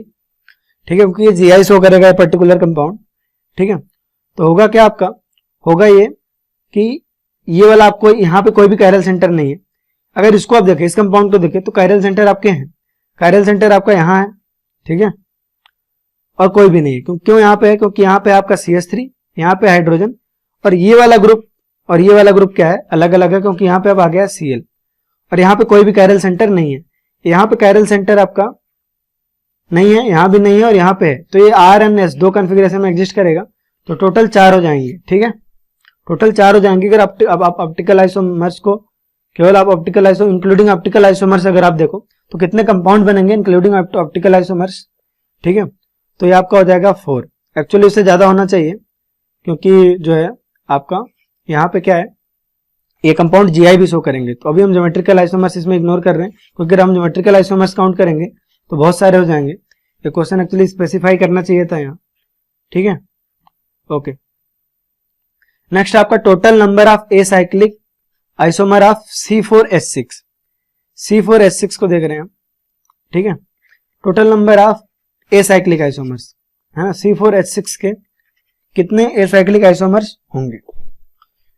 ठीक है, क्योंकि ये जीआई शो करेगा पर्टिकुलर कंपाउंड। ठीक है, तो होगा क्या आपका, होगा ये कि ये वाला आपको यहाँ पे कोई भी कायरल सेंटर नहीं है। अगर इसको आप देखें, इस कंपाउंड को देखें, तो कायरल सेंटर आपके हैं, कायरल सेंटर आपका यहाँ है। ठीक है, और कोई भी नहीं है। क्यों यहाँ पे है, क्योंकि यहाँ पे आपका CH3, यहाँ पे हाइड्रोजन, और ये वाला ग्रुप और ये वाला ग्रुप क्या है, अलग अलग है, क्योंकि यहाँ पे अब आ गया Cl, और यहाँ पे कोई भी कायरल सेंटर नहीं है। यहाँ पे कायरल सेंटर आपका नहीं है, यहाँ भी नहीं है, और यहाँ पे है। तो ये RNS 2 कॉन्फ़िगरेशन में एग्जिस्ट करेगा, तो टोटल 4 हो जाएंगे। ठीक है, टोटल 4 हो जाएंगे। अगर अब आप ऑप्टिकल आइसोमर्स को केवल आप optical iso including optical isomers अगर आप देखो तो कितने कंपाउंड बनेंगे इंक्लूडिंग ऑप्टिकल आइसोमर्स। ठीक है, तो ये आपका हो जाएगा 4। एक्चुअली इससे ज्यादा होना चाहिए, क्योंकि जो है आपका यहाँ पे क्या है, ये कंपाउंड जीआई भी शो करेंगे। तो अभी हम ज्योमेट्रिकल आइसोमर्स इसमें इग्नोर कर रहे हैं, क्योंकि अगर हम ज्योमेट्रिकल आइसोमर्स काउंट करेंगे तो बहुत सारे हो जाएंगे। ये क्वेश्चन एक्चुअली स्पेसिफाई करना चाहिए था यहाँ। ठीक है, ओके। नेक्स्ट आपका total number of a cyclic isomer of C4H6। C4H6 को देख रहे हैं हम। ठीक है, total number of a cyclic isomers है ना, C4H6 के कितने एसाइक्लिक आइसोमर्स होंगे।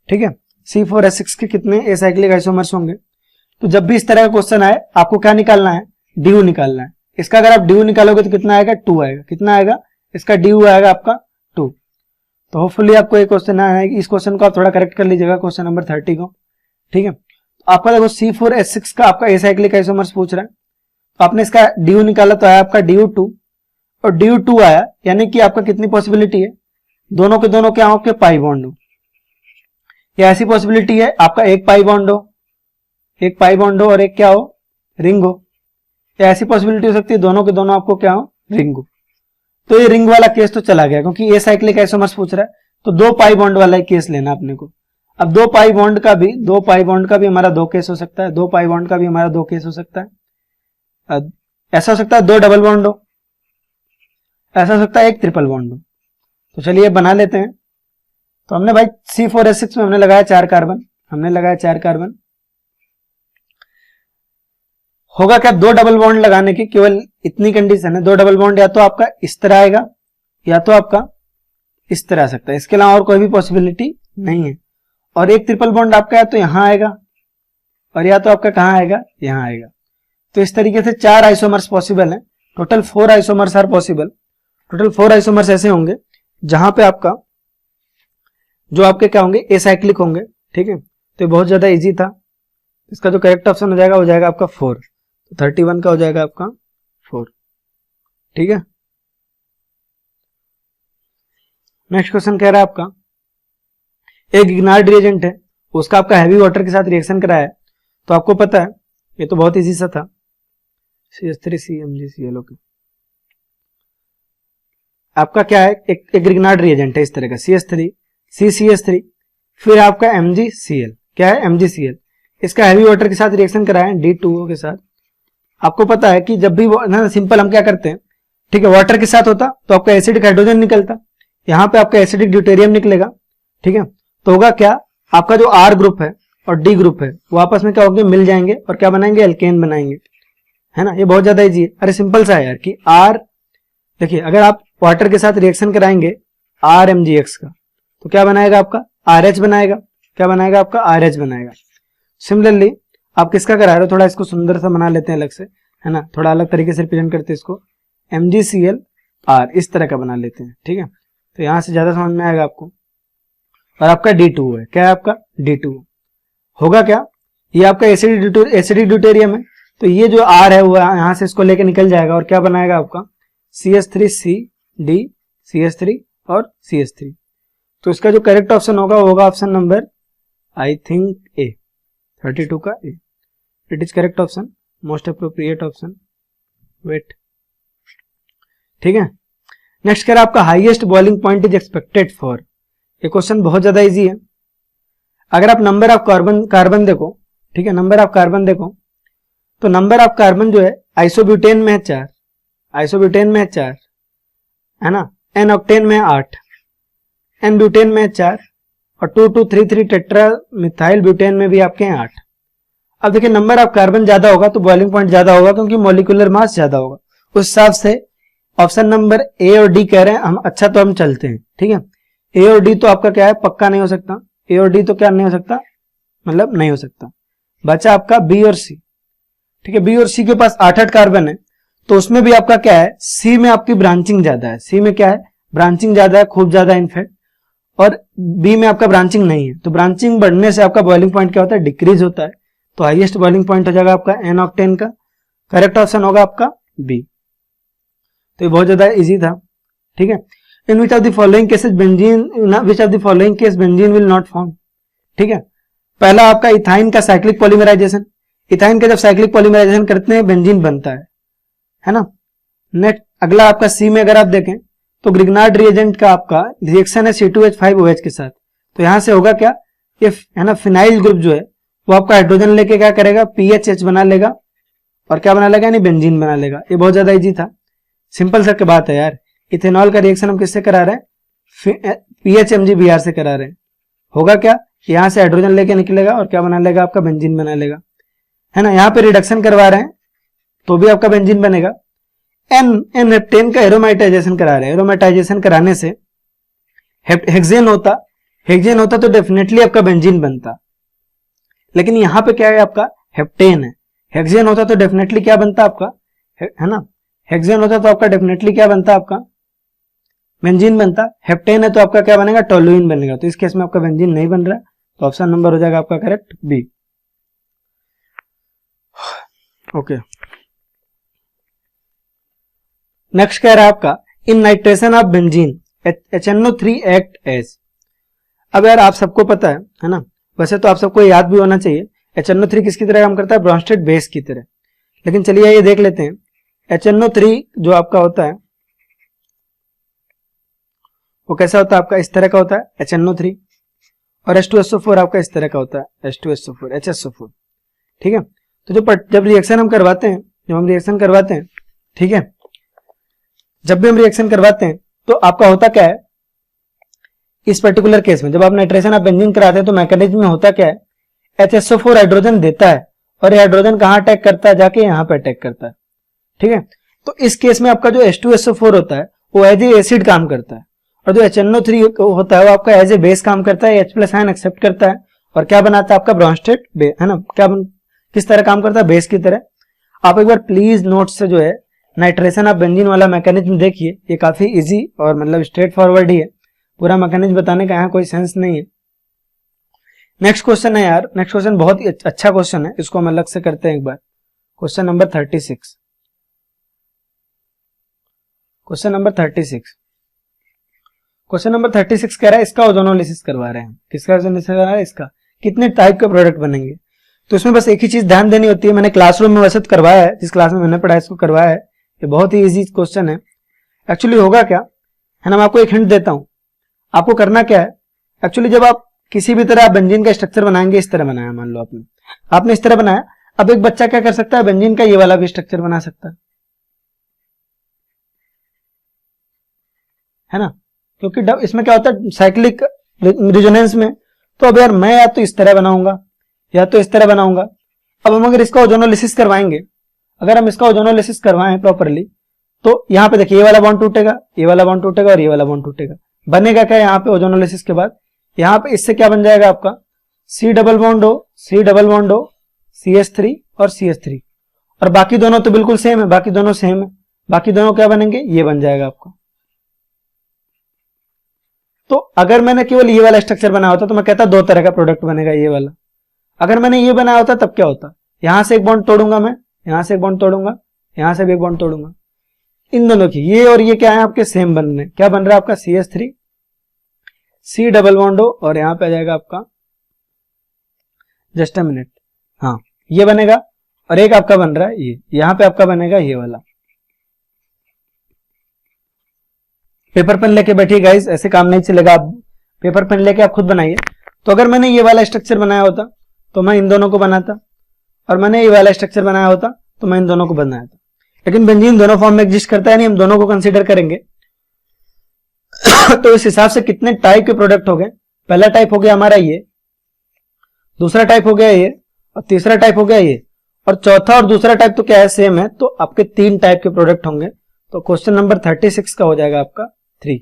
ठीक है, C4H6 के कितने एसाइक्लिक आइसोमर्स होंगे। तो जब भी इस तरह का क्वेश्चन आए आपको क्या निकालना है, ड्यू निकालना है। इसका अगर आप ड्यू निकालोगे तो कितना आएगा, 2 आएगा। कितना आएगा, इसका ड्यू आएगा आपका 2। तो होपफुली आपको एक क्वेश्चन आया है, इस क्वेश्चन को आप थोड़ा करेक्ट कर लीजिएगा, क्वेश्चन नंबर 30 को। ठीक है, तो आपका देखो C4H6 का आपका एसाइक्लिक आइसोमर्स पूछ रहा है, तो आपने इसका ड्यू निकाला तो आया आपका ड्यू 2, और ड्यू 2 आया, यानी कि आपका कितनी पॉसिबिलिटी है, दोनों के दोनों क्या हो, के पाई बॉन्ड हो। या ऐसी पॉसिबिलिटी है आपका एक पाई बॉन्ड हो, एक पाई बॉन्ड हो और एक क्या हो, रिंग हो। या ऐसी पॉसिबिलिटी हो सकती है दोनों के दोनों आपको क्या हो, रिंग हो। तो ये रिंग वाला केस तो चला गया, क्योंकि ये साइक्लिक आइसोमर्स पूछ रहा है, तो 2 पाई बॉन्ड वाला ही केस लेना अपने को। अब 2 पाई बॉन्ड का भी हमारा 2 केस हो सकता है, 2 पाई बॉन्ड का भी हमारा 2 केस हो सकता है। ऐसा हो सकता है 2 डबल बॉन्ड हो, ऐसा हो सकता है 1 ट्रिपल बॉन्ड हो। तो चलिए बना लेते हैं। तो हमने भाई C4H6 में हमने लगाया 4 कार्बन, हमने लगाया 4 कार्बन। होगा क्या, 2 डबल बॉन्ड लगाने की केवल इतनी कंडीशन है, 2 डबल बॉन्ड या तो आपका इस तरह आएगा या तो आपका इस तरह आ सकता है, इसके अलावा और कोई भी पॉसिबिलिटी नहीं है। और 1 ट्रिपल बॉन्ड आपका या तो यहां आएगा और या तो आपका कहां आएगा, यहां आएगा। तो इस तरीके से 4 आइसोमर्स पॉसिबल हैं, total 4 isomers are possible. Total 4 isomers ऐसे होंगे जहां पे आपका जो आपके क्या होंगे, एसाइक्लिक होंगे। ठीक है, तो ये बहुत ज्यादा इजी था। इसका जो करेक्ट ऑप्शन हो जाएगा वो जाएगा आपका 4। तो 31 का हो जाएगा आपका 4। ठीक है, नेक्स्ट क्वेश्चन कह रहा है आपका एक इग्नाइट रिएजेंट है, उसका आपका हैवी वाटर के साथ रिएक्शन कराया है। तो आपको पता है ये तो बहुत इजी सा था, CH3CmgCl। ओके, आपका क्या है, एक इग्नाइट रिएजेंट है इस तरह का, CH3 CCH3 फिर आपका MgCl, क्या है, MgCl। इसका हैवी वाटर के साथ रिएक्शन कराया है D2O के साथ। आपको पता है कि जब भी ना सिंपल हम क्या करते हैं, ठीक है, वाटर के साथ होता तो आपका एसिडिक हाइड्रोजन निकलता, यहाँ पे आपका एसिडिक ड्यूटेरियम निकलेगा। ठीक है, तो होगा क्या, आपका जो R ग्रुप है और D ग्रुप है वो आपस में क्या होंगे, मिल जाएंगे और क्या बनाएंगे, एल्केन बनाएंगे। है ना, ये बहुत ज्यादा इजी है। अरे सिंपल सा है यार कि R, देखिए अगर आप वाटर के साथ रिएक्शन कराएंगे RMgX का तो क्या बनाएगा आपका, RH बनाएगा। क्या बनाएगा आपका, RH बनाएगा। सिमिलरली आप किसका करा रहे हो, थोड़ा इसको सुंदर सा बना लेते हैं अलग से, है ना, थोड़ा अलग तरीके से रिप्रेजेंट करते हैं इसको, MgCl इस तरह का बना लेते हैं। ठीक है, तो यहां से ज्यादा समझ में आएगा आपको। और आपका D2O है, क्या है आपका, D2O। होगा क्या, ये आपका एसिडिक ड्यूटेरियम है, तो ये जो R है वो यहां से इसको लेके निकल जाएगा और क्या बनाएगा आपका CH3CD CH3 और CH3। तो इसका जो करेक्ट ऑप्शन होगा वो होगा option number I think A, 32 का A। It is correct option, most appropriate option. Wait, ठीक है। नेक्स्ट कह रहा है आपका highest boiling point is expected for. ये क्वेश्चन बहुत ज्यादा इजी है। अगर आप नंबर ऑफ कार्बन देखो, ठीक है, नंबर ऑफ कार्बन देखो तो नंबर ऑफ कार्बन जो है आइसोब्यूटेन में है 4, आइसोब्यूटेन में है 4, है ना, एन ऑक्टेन में है 8, एन ब्यूटेन में है 4 और 2,2,3,3 टेट्रा मिथाइल ब्यूटेन में भी आपके हैं 8। अब देखिए नंबर ऑफ कार्बन ज्यादा होगा तो बॉइलिंग पॉइंट ज्यादा होगा क्योंकि मॉलिक्यूलर मास ज्यादा होगा। उस हिसाब से ऑप्शन नंबर ए और डी कह रहे हैं हम, अच्छा तो हम चलते हैं। ठीक है, ए और डी तो आपका क्या है, पक्का नहीं हो सकता। ए और डी तो क्या नहीं हो सकता, मतलब नहीं हो सकता। बचा आपका बी और सी। ठीक है, बी और सी के पास 8-8 कार्बन है तो उसमें भी आपका क्या है, सी में आपकी ब्रांचिंग ज्यादा है, सी में क्या है, ब्रांचिंग ज्यादा है, खूब ज्यादा इनफैक्ट, और बी में आपका ब्रांचिंग नहीं है। तो ब्रांचिंग बढ़ने से आपका बॉइलिंग पॉइंट क्या होता है, डिक्रीज होता है। तो हाईएस्ट बॉइलिंग पॉइंट हो जाएगा आपका एन ऑक्टेन का। करेक्ट ऑप्शन होगा आपका बी। तो ये बहुत ज्यादा इजी था। ठीक है, in which of the following cases benzene, which of the following case benzene will not form. ठीक है, पहला आपका इथाइन का साइक्लिक पॉलीमराइजेशन, इथाइन का जब साइक्लिक पॉलीमराइजेशन करते हैं बेंजीन बनता है ना। नेक्स्ट अगला आपका सी में अगर आप देखें तो ग्रिग्नार्ड रिएजेंट का आपका रिएक्शन है C2H5OH के साथ। तो यहां से होगा क्या, ये है ना फिनाइल ग्रुप जो है वो आपका हाइड्रोजन लेके क्या करेगा, PHH बना लेगा और क्या बना लेगा, यानी बेंजीन बना लेगा। ये बहुत ज्यादा इजी था, सिंपल सा की बात है यार। इथेनॉल का रिएक्शन हम किससे करा रहे हैं, PHMgBr से करा रहे हैं। होगा क्या, यहां से हाइड्रोजन लेके निकलेगा और क्या बना लेगा, आपका बेंजीन बना लेगा, है ना। यहाँ पे रिडक्शन करवा रहे हैं तो भी आपका बेंजीन बनेगा। एन हेप्टेन का एरोमेटाइजेशन करा रहे हैं, एरोमेटाइजेशन कराने से हेक्सेन होता तो डेफिनेटली आपका बेंजीन बनता, लेकिन यहां पे क्या है आपका हेप्टेन है। हेक्सेन होता तो डेफिनेटली क्या बनता आपका, है ना, हेक्सेन होता तो आपका डेफिनेटली क्या बनता आपका बेंजीन बनता। हेप्टेन है तो आपका क्या बनेगा, टोलुइन बनेगा। तो इस केस में आपका बेंजीन नहीं बन रहा, तो ऑप्शन नंबर हो जाएगा आपका करेक्ट बी। ओके, नेक्स्ट कह रहा है आपका in nitration of benzene HNO3 act as. अब यार आप सबको पता है ना, वैसे तो आप सबको याद भी होना चाहिए HNO3 किसकी तरह काम करता है, ब्रोंस्टेड बेस की तरह। लेकिन चलिए ये देख लेते हैं HNO3 जो आपका होता है वो कैसा होता है आपका, इस तरह का होता है HNO3, और H2SO4 आपका इस तरह का होता है H2SO4 HSO4। ठीक है, तो जब रिएक्शन हम करवाते हैं, ठीक है, जब भी हम रिएक्शन करवाते हैं तो आपका होता क्या है, इस पर्टिकुलर केस में जब आप नाइट्रेशन ऑफ बेंजीन कराते हैं तो मैकेनिज्म में होता क्या है, HSO4 हाइड्रोजन देता है और ये हाइड्रोजन कहां अटैक करता है, जाके यहां पे अटैक करता है। ठीक है, तो इस केस में आपका जो H2SO4 होता है वो एज ए एसिड काम करता है, और जो HNO3 होता है वो आपका एज ए बेस काम करता है, H+ आयन एक्सेप्ट करता है और क्या बनाता है आपका ब्रोंस्टेड बेस, है ना, किस तरह काम करता है, बेस की तरह। आप एक बार प्लीज नोट से जो है नाइट्रेशन ऑफ बेंजीन वाला मैकेनिज्म देखिए, ये काफी इजी और मतलब स्ट्रेट फॉरवर्ड ही है, पूरा मैकेनिज्म बताने का यहाँ कोई सेंस नहीं है। नेक्स्ट क्वेश्चन है यार, नेक्स्ट क्वेश्चन बहुत ही अच्छा क्वेश्चन है, इसको हम अलग से करते हैं एक बार। क्वेश्चन नंबर 36, क्वेश्चन नंबर 36 कह रहा है इसका ओजोनोलिसिस करवा रहे हैं। किसका ओजोनोलिसिस करवा रहा है, इसका कितने टाइप के प्रोडक्ट बनेंगे। तो इसमें बस एक ही चीज ध्यान देनी होती है, मैंने क्लासरूम में वैसे तो करवाया है, जिस क्लास में मैंने पढ़ा इसको करवाया है, ये बहुत ही इजी क्वेश्चन है। एक्चुअली होगा क्या है ना, मैं आपको एक हिंट देता हूं, आपको करना क्या है, एक्चुअली जब आप किसी भी तरह बेंजीन का स्ट्रक्चर बनाएंगे, इस तरह बनाया मान लो आपने इस तरह बनाया, अब एक बच्चा क्या कर सकता है, बेंजीन का ये वाला भी स्ट्रक्चर बना सकता है ना, क्योंकि इसमें क्या होता है साइक्लिक रिजोनेंस में। तो अब यार मैं या तो इस तरह बनाऊंगा या तो इस तरह बनाऊंगा। अब हम अगर इसका ओजोनोलिसिस करवाएंगे, अगर हम इसका ओजोनोलिसिस करवाएं प्रॉपरली, तो यहाँ पे देखिए ये वाला बॉन्ड टूटेगा, ये वाला बॉन्ड टूटेगा और ये वाला बॉन्ड टूटेगा। बनेगा क्या यहाँ पे ओजोनोलिसिस के बाद, यहाँ पे इससे क्या बन जाएगा आपका C double bond O CH3 और CH3, और बाकी दोनों तो बिल्कुल सेम है, बाकी दोनों सेम है, बाकी दोनों क्या बनेंगे, ये बन जाएगा आपका। तो अगर मैंने केवल ये वाला स्ट्रक्चर बनाया होता तो मैं कहता 2 तरह का प्रोडक्ट बनेगा ये वाला। अगर मैंने ये बनाया होता तब क्या होता, यहां से एक बॉन्ड तोड़ूंगा मैं, यहां से एक बॉन्ड तोड़ूंगा, यहां से भी एक बॉन्ड तोड़ूंगा, इन दोनों की ये और ये क्या है आपके सेम बन रहे हैं। क्या बन रहा है आपका CH3 C double bond O, और यहां पे आ जाएगा आपका, जस्ट अ मिनट, हाँ ये बनेगा, और एक आपका बन रहा है ये, यहां पे आपका बनेगा ये वाला। पेपर पेन लेके बैठिए गाइस, ऐसे काम नहीं चलेगा, आप पेपर पेन लेके आप खुद बनाइए। तो अगर मैंने ये वाला स्ट्रक्चर बनाया होता तो मैं इन दोनों को बनाता, और मैंने ये वाला स्ट्रक्चर बनाया होता तो मैं इन दोनों को बनाया था। लेकिन बेंजीन दोनों फॉर्म में एग्जिस्ट करता है नहीं, हम दोनों को कंसीडर करेंगे। तो इस हिसाब से कितने टाइप के प्रोडक्ट हो गए, पहला टाइप हो गया हमारा ये, दूसरा टाइप हो गया ये, और तीसरा टाइप हो गया ये, और चौथा और दूसरा टाइप तो क्या है, सेम है, तो आपके 3 टाइप के प्रोडक्ट होंगे। तो क्वेश्चन नंबर 36 का हो जाएगा आपका 3,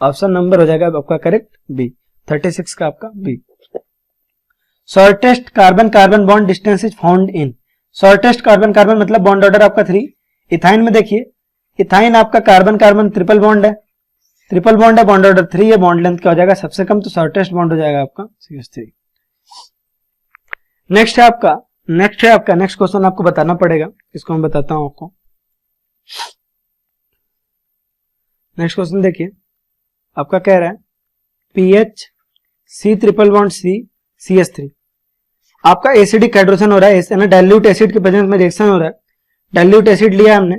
ऑप्शन नंबर हो जाएगा आपका करेक्ट बी, 36 का आपका B. Shortest carbon carbon bond distance is found in, shortest carbon carbon मतलब बॉन्ड ऑर्डर आपका 3। इथाइन में देखिए, इथाइन आपका कार्बन कार्बन ट्रिपल बॉन्ड है, बॉन्ड ऑर्डर 3 है, बॉन्ड लेंथ क्या हो जाएगा सबसे कम, तो शॉर्टेस्ट बॉन्ड हो जाएगा आपका CH3। नेक्स्ट है आपका नेक्स्ट क्वेश्चन आपको बताना पड़ेगा, इसको मैं बताता हूं आपको। नेक्स्ट क्वेश्चन देखिए, आपका कह रहा है pH C triple bond C CH3, आपका एसिडिक हाइड्रोजन हो रहा है, डाइल्यूट एसिड के प्रेजेंस में रिएक्शन हो रहा है, डाइल्यूट एसिड लिया हमने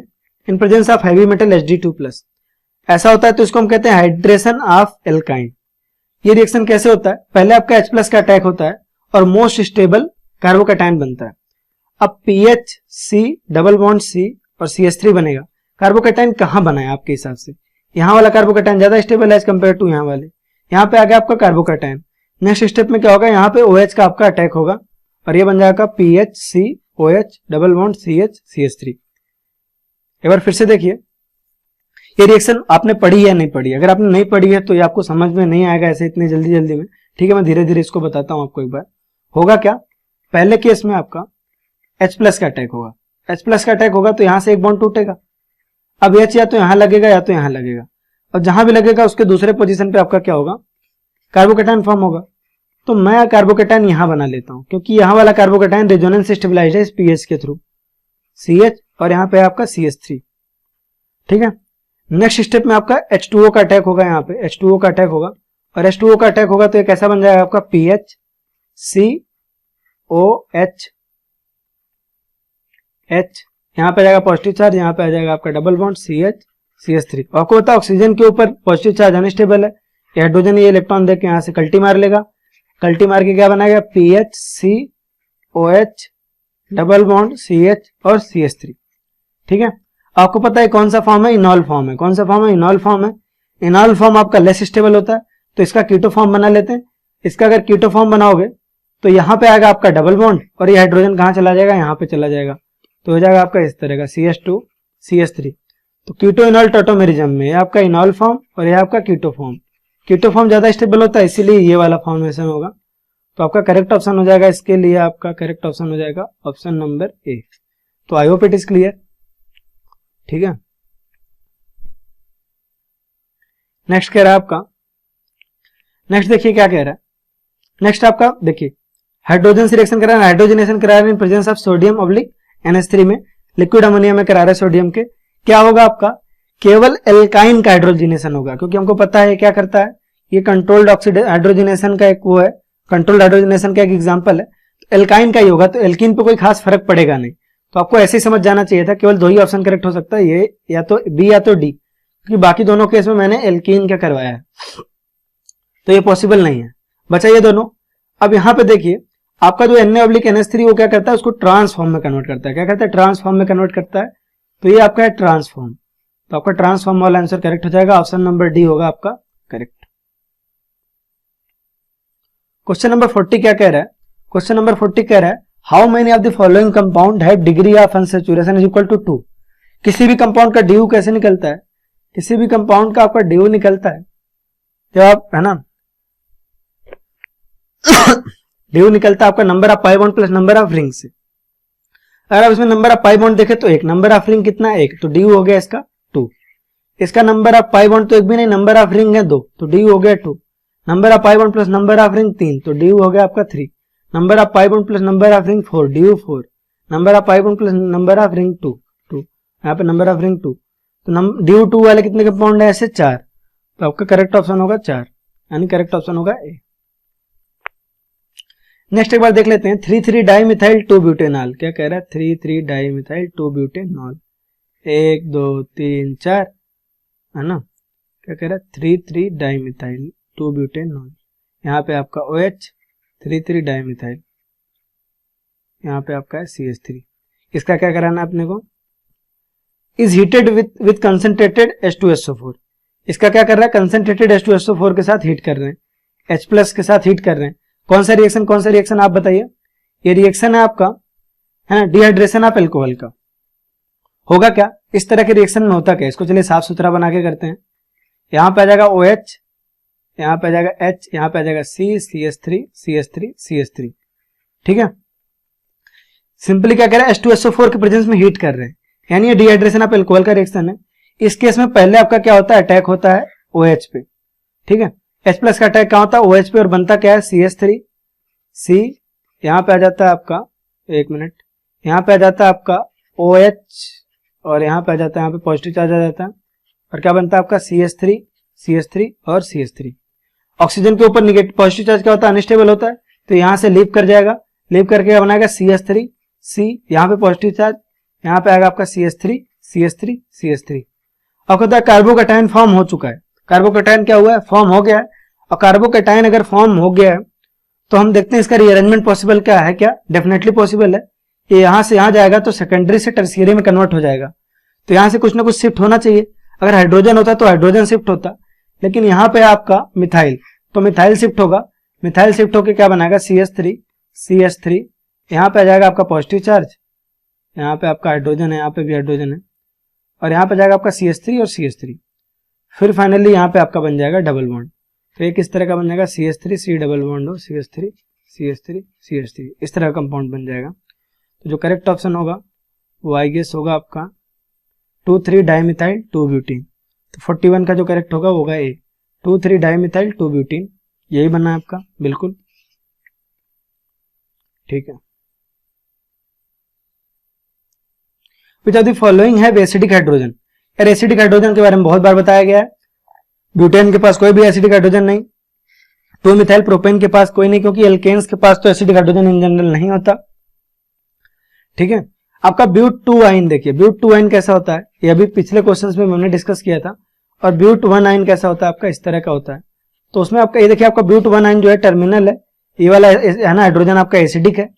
इन presence of heavy metal Hg2+, ऐसा होता है तो इसको हम कहते हैं हाइड्रेशन ऑफ एल्काइन। ये रिएक्शन कैसे होता है, पहले आपका H+ का अटैक होता है और मोस्ट स्टेबल कार्बोकैटायन बनता है। अब pH C double bond C और CH3 बनेगा, कार्बोकैटायन कहां बना है आपके हिसाब से, यहां वाला कार्बोकैटायन ज्यादा स्टेबल है एज कंपेयर टू यहां वाले, यहां पे आ गया आपका कार्बोकैटायन। नेक्स्ट स्टेप में क्या होगा, यहाँ पे OH का आपका अटैक होगा और ये बन जाएगा PHC OH double bond CH CH3। एक बार फिर से देखिए, ये रिएक्शन आपने पढ़ी है नहीं पढ़ी? अगर आपने नहीं पढ़ी है तो ये आपको समझ में नहीं आएगा ऐसे इतने जल्दी जल्दी में, ठीक है। मैं धीरे धीरे इसको बताता हूं आपको एक बार। होगा क्या, पहले केस में आपका H+ का अटैक होगा, H+ का अटैक होगा तो यहां से एक बॉन्ड टूटेगा। अब H या तो यहां लगेगा या तो यहां लगेगा, और जहां भी लगेगा उसके दूसरे पोजीशन पे आपका क्या होगा, कार्बोकेटायन फॉर्म होगा। तो मैं कार्बोकेटायन यहां बना लेता हूं, क्योंकि यहां वाला कार्बोकेटायन रेजोनेंस स्टेबलाइज्ड है इस pH के थ्रू, CH, और यहां पे आपका CH3, ठीक है। नेक्स्ट स्टेप में आपका H2O का अटैक होगा, यहाँ पे H2O का अटैक होगा, और H2O का अटैक होगा तो ये कैसा बन जाएगा आपका PH COH H, यहाँ पे आ जाएगा पॉजिटिव चार्ज, यहाँ पे आ जाएगा आपका डबल बॉन्ड CH CH3। आपको पता है ऑक्सीजन के ऊपर पॉजिटिव चार्ज अनस्टेबल है, हाइड्रोजन ये इलेक्ट्रॉन देके यहाँ से कल्टी मार लेगा, कल्टी मार के क्या बनाएगा PH COH double bond CH और CH3, ठीक है। आपको पता है कौन सा फॉर्म है, इनॉल फॉर्म है। कौन सा फॉर्म है, इनॉल फॉर्म है। इनॉल फॉर्म आपका लेस स्टेबल होता है, तो इसका कीटो फॉर्म बना लेते हैं। इसका अगर कीटो फॉर्म बनाओगे तो यहाँ पे आएगा आपका डबल बॉन्ड, और ये हाइड्रोजन कहाँ चला जाएगा, यहाँ पे चला जाएगा, तो हो जाएगा आपका इस तरह का CH2 CH3। तो कीटो इनॉल टॉटोमेरिज्म में आपका इनॉल फॉर्म और यह आपका कीटो फॉर्म। कीटो फॉर्म ज्यादा स्टेबल होता है, इसीलिए ये वाला फॉर्मेशन होगा। तो आपका करेक्ट ऑप्शन हो जाएगा इसके लिए, आपका करेक्ट ऑप्शन हो जाएगा ऑप्शन नंबर ए। तो I hope it is clear, ठीक है। नेक्स्ट कह रहा है आपका, नेक्स्ट देखिए क्या कह रहा है। नेक्स्ट आपका देखिए हाइड्रोजन से रिएक्शन करा रहा है, हाइड्रोजनेशन करा रहा है इन presence of sodium oblique NH3 में, लिक्विड अमोनिया में करा रहा है सोडियम के। क्या होगा आपका, केवल एल्काइन का हाइड्रोजनेशन होगा, क्योंकि हमको पता है क्या करता है, ये कंट्रोल्ड हाइड्रोजनेशन का एक वो है, कंट्रोल्ड हाइड्रोजनेशन का एक एग्जांपल है। तो एल्काइन का ही होगा, तो एल्कीन पे कोई खास फर्क पड़ेगा नहीं। तो आपको ऐसे ही समझ जाना चाहिए था, केवल दो ही ऑप्शन करेक्ट हो सकता है, ये या तो बी या तो डी, क्योंकि बाकी दोनों केस में मैंने एल्कीन का करवाया है, तो ये पॉसिबल नहीं है। बचा ये दोनों। अब यहां पे देखिए आपका जो Na/NH3 वो क्या करता है, उसको ट्रांसफॉर्म में कन्वर्ट करता है। क्या करता है, ट्रांसफॉर्म में कन्वर्ट करता है। तो ये आपका है ट्रांसफॉर्म, तो आपका ट्रांसफॉर्म वाला आंसर करेक्ट हो जाएगा, ऑप्शन नंबर डी होगा आपका करेक्ट। क्वेश्चन नंबर 40 क्या कह रहा है, क्वेश्चन नंबर 40 कह रहा है how many of the following compound have degree of unsaturation is equal to 2। किसी भी कंपाउंड का ड्यू कैसे निकलता है, किसी भी कंपाउंड का आपका ड्यू निकलता है जब आप, है ना, ड्यू निकलता है आपका number of pi bond plus number of ring से। अगर आप इसमें नंबर ऑफ पाई बॉन्ड देखें तो एक, नंबर ऑफ रिंग कितना है, एक, तो ड्यू हो गया इसका 2। इसका नंबर ऑफ पाई बॉन्ड तो एक भी नहीं, नंबर ऑफ रिंग है 2, तो ड्यू हो गया 2। Number of pi bond plus number of ring 3, तो ड्यू हो गया आपका 3। Number of pi bond plus number of ring 4, due 4। Number of pi bond plus number of ring 2, यहाँ पे नंबर ऑफ रिंग 2, तो ड्यू 2 वाले कितने कंपाउंड है ऐसे 4, तो आपका करेक्ट ऑप्शन होगा 4, यानी करेक्ट ऑप्शन होगा ए। नेक्स्ट एक बार देख लेते हैं 3,3-डाइमिथाइल 2-ब्यूटेनॉल। क्या कह रहा है, 3,3-डाइमिथाइल 2-ब्यूटेनॉल, 1 2 3 4, है ना। क्या कह रहा है, 3,3-डाइमिथाइल 2-ब्यूटेनॉल, यहाँ पे आपका OH, 3,3-डाइमिथाइल, यहाँ पे आपका है CH3। इसका क्या कराना है अपने को, is heated with concentrated H2SO4। इसका क्या कर रहा है, कंसंट्रेटेड H2SO4 के साथ हीट कर रहे हैं, H+ के साथ हीट कर रहे हैं। कौन सा रिएक्शन, कौन सा रिएक्शन आप बताइए, ये रिएक्शन है आपका, है ना, डिहाइड्रेशन ऑफ एल्कोहल का। होगा क्या, इस तरह के रिएक्शन में होता क्या, इसको चलिए साफ सुथरा बना के करते हैं। यहाँ पे आ जाएगा OH, यहाँ पे आ जाएगा H, यहाँ पे आ जाएगा C, CH3 CH3 CH3, ठीक है। सिंपली क्या कर रहा है, H2SO4 के प्रेजेंस में हीट कर रहे हैं, यानी ये डिहाइड्रेशन ऑफ एल्कोहल का रिएक्शन है। इस केस में पहले आपका क्या होता है, अटैक होता है OH पे, ठीक है। H+ का अटैक कहाँ होता है, OH पे, और बनता क्या है CH3 C, यहाँ पे आ जाता है आपका, एक मिनट, यहाँ पे आ जाता है आपका OH, और यहाँ पे आ जाता है, यहाँ पे पॉजिटिव चार्ज आ जाता है, और क्या बनता है आपका CH3 और CH3। ऑक्सीजन के ऊपर निगेटिव पॉजिटिव चार्ज क्या होता है, अनस्टेबल होता है, तो यहाँ से लीव कर जाएगा, लीव करके क्या बनाएगा CH3 C, यहाँ पे पॉजिटिव चार्ज, यहाँ पे आएगा आपका CH3। अब कहता है कार्बोकैटायन फॉर्म हो चुका है, कार्बोकैटायन क्या हुआ है, फॉर्म हो गया है। और कार्बोकैटायन अगर फॉर्म हो गया है तो हम देखते हैं इसका रीअरेंजमेंट पॉसिबल क्या है, क्या डेफिनेटली पॉसिबल है। ये यहां से यहां जाएगा तो सेकेंडरी से टर्शियरी में कन्वर्ट हो जाएगा, तो यहां से कुछ ना कुछ शिफ्ट होना चाहिए। अगर हाइड्रोजन होता तो हाइड्रोजन शिफ्ट होता, लेकिन यहाँ पे आपका मिथाइल, तो मिथाइल शिफ्ट होगा, मिथाइल शिफ्ट होकर क्या बनाएगा CH3, यहाँ पे आ जाएगा आपका पॉजिटिव चार्ज, यहाँ पे आपका हाइड्रोजन है, यहाँ पे भी हाइड्रोजन है, और यहाँ पे जाएगा आपका CH3 और CH3, फिर फाइनली यहाँ पे आपका बन जाएगा डबल बॉन्ड। तो एक इस तरह का बन जाएगा CH3 C डबल बॉन्ड हो CH3 CH3 CH3, इस तरह का कंपाउंड बन जाएगा। तो जो करेक्ट ऑप्शन होगा वो आई गेस होगा आपका 2,3 डाइमिथाइल 2 ब्यूटीन। तो 41 का जो करेक्ट होगा वो होगा ए, 2,3 डाइमिथाइल 2 ब्यूटीन, यही बना है आपका बिल्कुल ठीक है। विच ऑफ द फॉलोइंग है एसिडिक हाइड्रोजन। यार एसिडिक हाइड्रोजन के बारे में बहुत बार बताया गया है। ब्यूटेन के पास कोई भी एसिडिक हाइड्रोजन नहीं, 2 मिथाइल प्रोपेन के पास कोई नहीं, क्योंकि एल्केन्स के पास तो एसिडिक हाइड्रोजन इन जनरल नहीं होता। ठीक है, आपका ब्यूट 2 आइन देखिए, ब्यूट 2 आइन कैसा होता है, ये अभी पिछले क्वेश्चंस में हमने डिस्कस किया था। और ब्यूट 1 आइन कैसा होता है आपका, इस तरह का होता है। तो उसमें आपका ये देखिए, आपका ब्यूट 1 आइन जो है टर्मिनल है, ये वाला है ना हाइड्रोजन आपका एसिडिक है,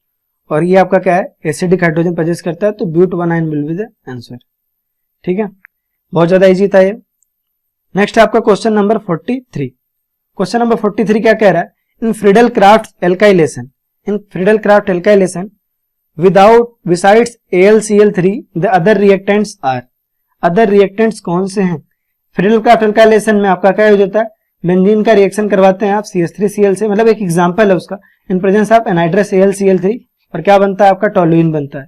और ये आपका क्या है एसिडिक हाइड्रोजन प्रोड्यूस करता है। तो ब्यूट 1 आइन विल बी द आंसर। ठीक है, बहुत ज्यादा इजी था ये। नेक्स्ट है आपका क्वेश्चन नंबर 43। क्वेश्चन नंबर 43 क्या कह रहा है, in Friedel crafts alkylation, in Friedel crafts alkylation without besides AlCl3 the other reactants are. Other reactants कौन से हैं? फ्रीडल क्राफ्ट एल्काइलेशन में आपका क्या यूज होता है, बेंजीन का रिएक्शन करवाते हैं आप CH3Cl से, मतलब एक एग्जांपल है उसका, इन प्रेजेंस ऑफ एनहाइड्रस AlCl3, और क्या बनता है आपका टोलुइन बनता है।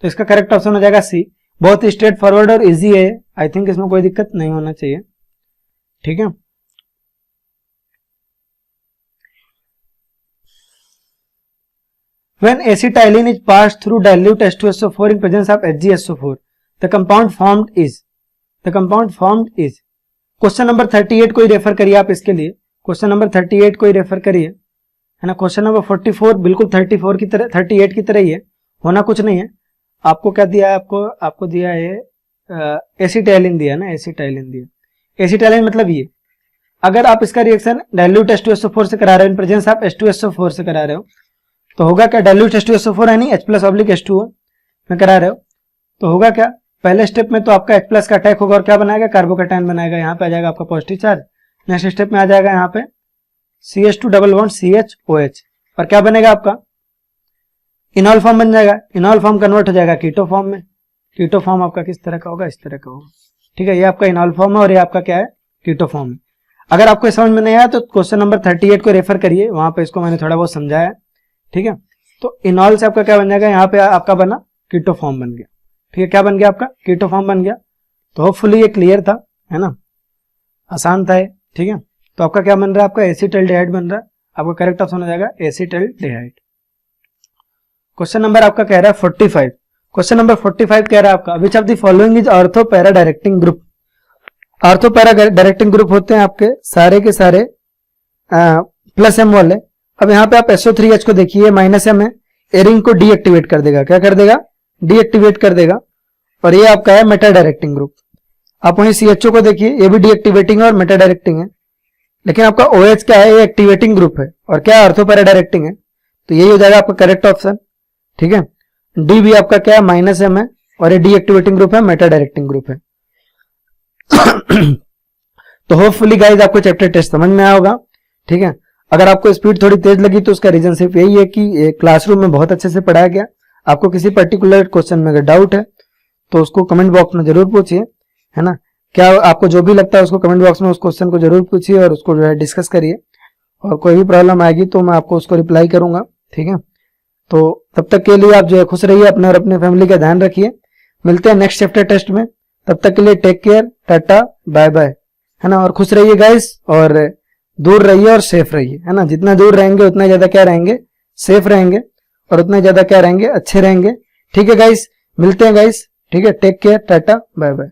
तो इसका करेक्ट ऑप्शन हो जाएगा सी। बहुत ही स्ट्रेट फॉरवर्ड और इजी है, आई थिंक इसमें कोई दिक्कत नहीं होना चाहिए। ठीक है, when acetylene is passed through dilute H2SO4 in presence of HgSO4 the compound formed is, the compound formed is। Question number 38 को ही रेफर करिए आप इसके लिए, क्वेश्चन नंबर 38 को ही रेफर करिए, है ना। क्वेश्चन नंबर 44 बिल्कुल 34 की तरह 38 की तरह ही है, होना कुछ नहीं है। आपको क्या दिया है, आपको दिया है एसिटाइलिन दिया ना, एसिटाइलिन दिया। एसिटाइलिन मतलब ये, अगर आप इसका रिएक्शन डाइल्यूट H2SO4 से करा रहे हो, इन प्रेजेंस ऑफ H2SO4 से करा रहे हो, तो होगा क्या, डाइल्यूट H2SO4 यानी H+H2O में करा रहे हो, तो होगा क्या, पहले स्टेप में तो आपका H+ का अटैक होगा और क्या बनाएगा, कार्बोकैटायन बनाएगा, यहाँ पे आ जाएगा आपका पॉजिटिव चार्ज। नेक्स्ट स्टेप में आ जाएगा यहाँ पे CH2 डबल बॉन्ड CHOH, और क्या बनेगा आपका इनॉल फॉर्म बन जाएगा। इनॉल फॉर्म कन्वर्ट हो जाएगा कीटो फॉर्म में। कीटो फॉर्म आपका किस तरह का होगा, इस तरह का होगा। ठीक है, ये आपका इनॉल फॉर्म है और ये आपका क्या है कीटो फॉर्म है। अगर आपको समझ में नहीं आया तो क्वेश्चन नंबर 38 को रेफर करिए, वहां पे इसको मैंने थोड़ा बहुत समझाया है। ठीक है, तो इनॉल से आपका क्या बन जाएगा, यहाँ पे आपका बना कीटो फॉर्म बन गया। ठीक है, क्या बन गया आपका कीटो फॉर्म बन गया। तो होपफुली ये क्लियर था, है ना, आसान था ये। ठीक है, तो आपका क्या बन रहा है, आपका एसिटाल्डिहाइड बन रहा है। आपका करेक्ट ऑप्शन हो जाएगा एसिटाल्डिहाइड। क्वेश्चन नंबर आपका कह रहा है 45। क्वेश्चन नंबर 45 कह रहा है आपका विच of the following is ortho para directing group. Ortho para directing group होते हैं आपके सारे के सारे +M वाले। अब यहाँ पे आप SO3H को देखिए, -M है, एरिंग को डीएक्टिवेट कर देगा। क्या कर देगा, डीएक्टिवेट कर देगा। और ये आपका है मेटा डायरेक्टिंग ग्रुप। आप वहीं CHO को देखिए, ये भी डीएक्टिवेटिंग है और मेटा डायरेक्टिंग है। लेकिन आपका OH क्या है, ये एक्टिवेटिंग ग्रुप है और क्या है ऑर्थो पैरा डायरेक्टिंग है। तो यही हो जाएगा आपका करेक्ट ऑप्शन। ठीक है, डी भी आपका क्या है -M है और ये डीएक्टिवेटिंग ग्रुप है, मेटा डायरेक्टिंग ग्रुप है। तो होपफुली गाइज आपको चैप्टर टेस्ट समझ में आया होगा। ठीक है, अगर आपको स्पीड थोड़ी तेज लगी तो उसका रीजन सिर्फ यही है कि क्लासरूम में बहुत अच्छे से पढ़ाया गया। आपको किसी पर्टिकुलर क्वेश्चन में अगर डाउट है तो उसको कमेंट बॉक्स में जरूर पूछिए, है ना। क्या आपको जो भी लगता है उसको कमेंट बॉक्स में उस क्वेश्चन को जरूर पूछिए और उसको जो है डिस्कस करिए, और कोई भी प्रॉब्लम आएगी तो मैं आपको उसको रिप्लाई करूंगा। ठीक है, तो तब तक के लिए आप जो है खुश रहिए, अपने और अपने फैमिली का ध्यान रखिए। मिलते हैं नेक्स्ट चैप्टर टेस्ट में, तब तक के लिए take care, tata bye bye, है ना। और खुश रहिए गाइस, और दूर रहिए और सेफ रहिए, है ना। जितना दूर रहेंगे उतना ज्यादा क्या रहेंगे, सेफ रहेंगे, और उतना ज्यादा क्या रहेंगे, अच्छे रहेंगे। ठीक है गाइस, मिलते हैं गाइस। ठीक है, take care, tata bye bye.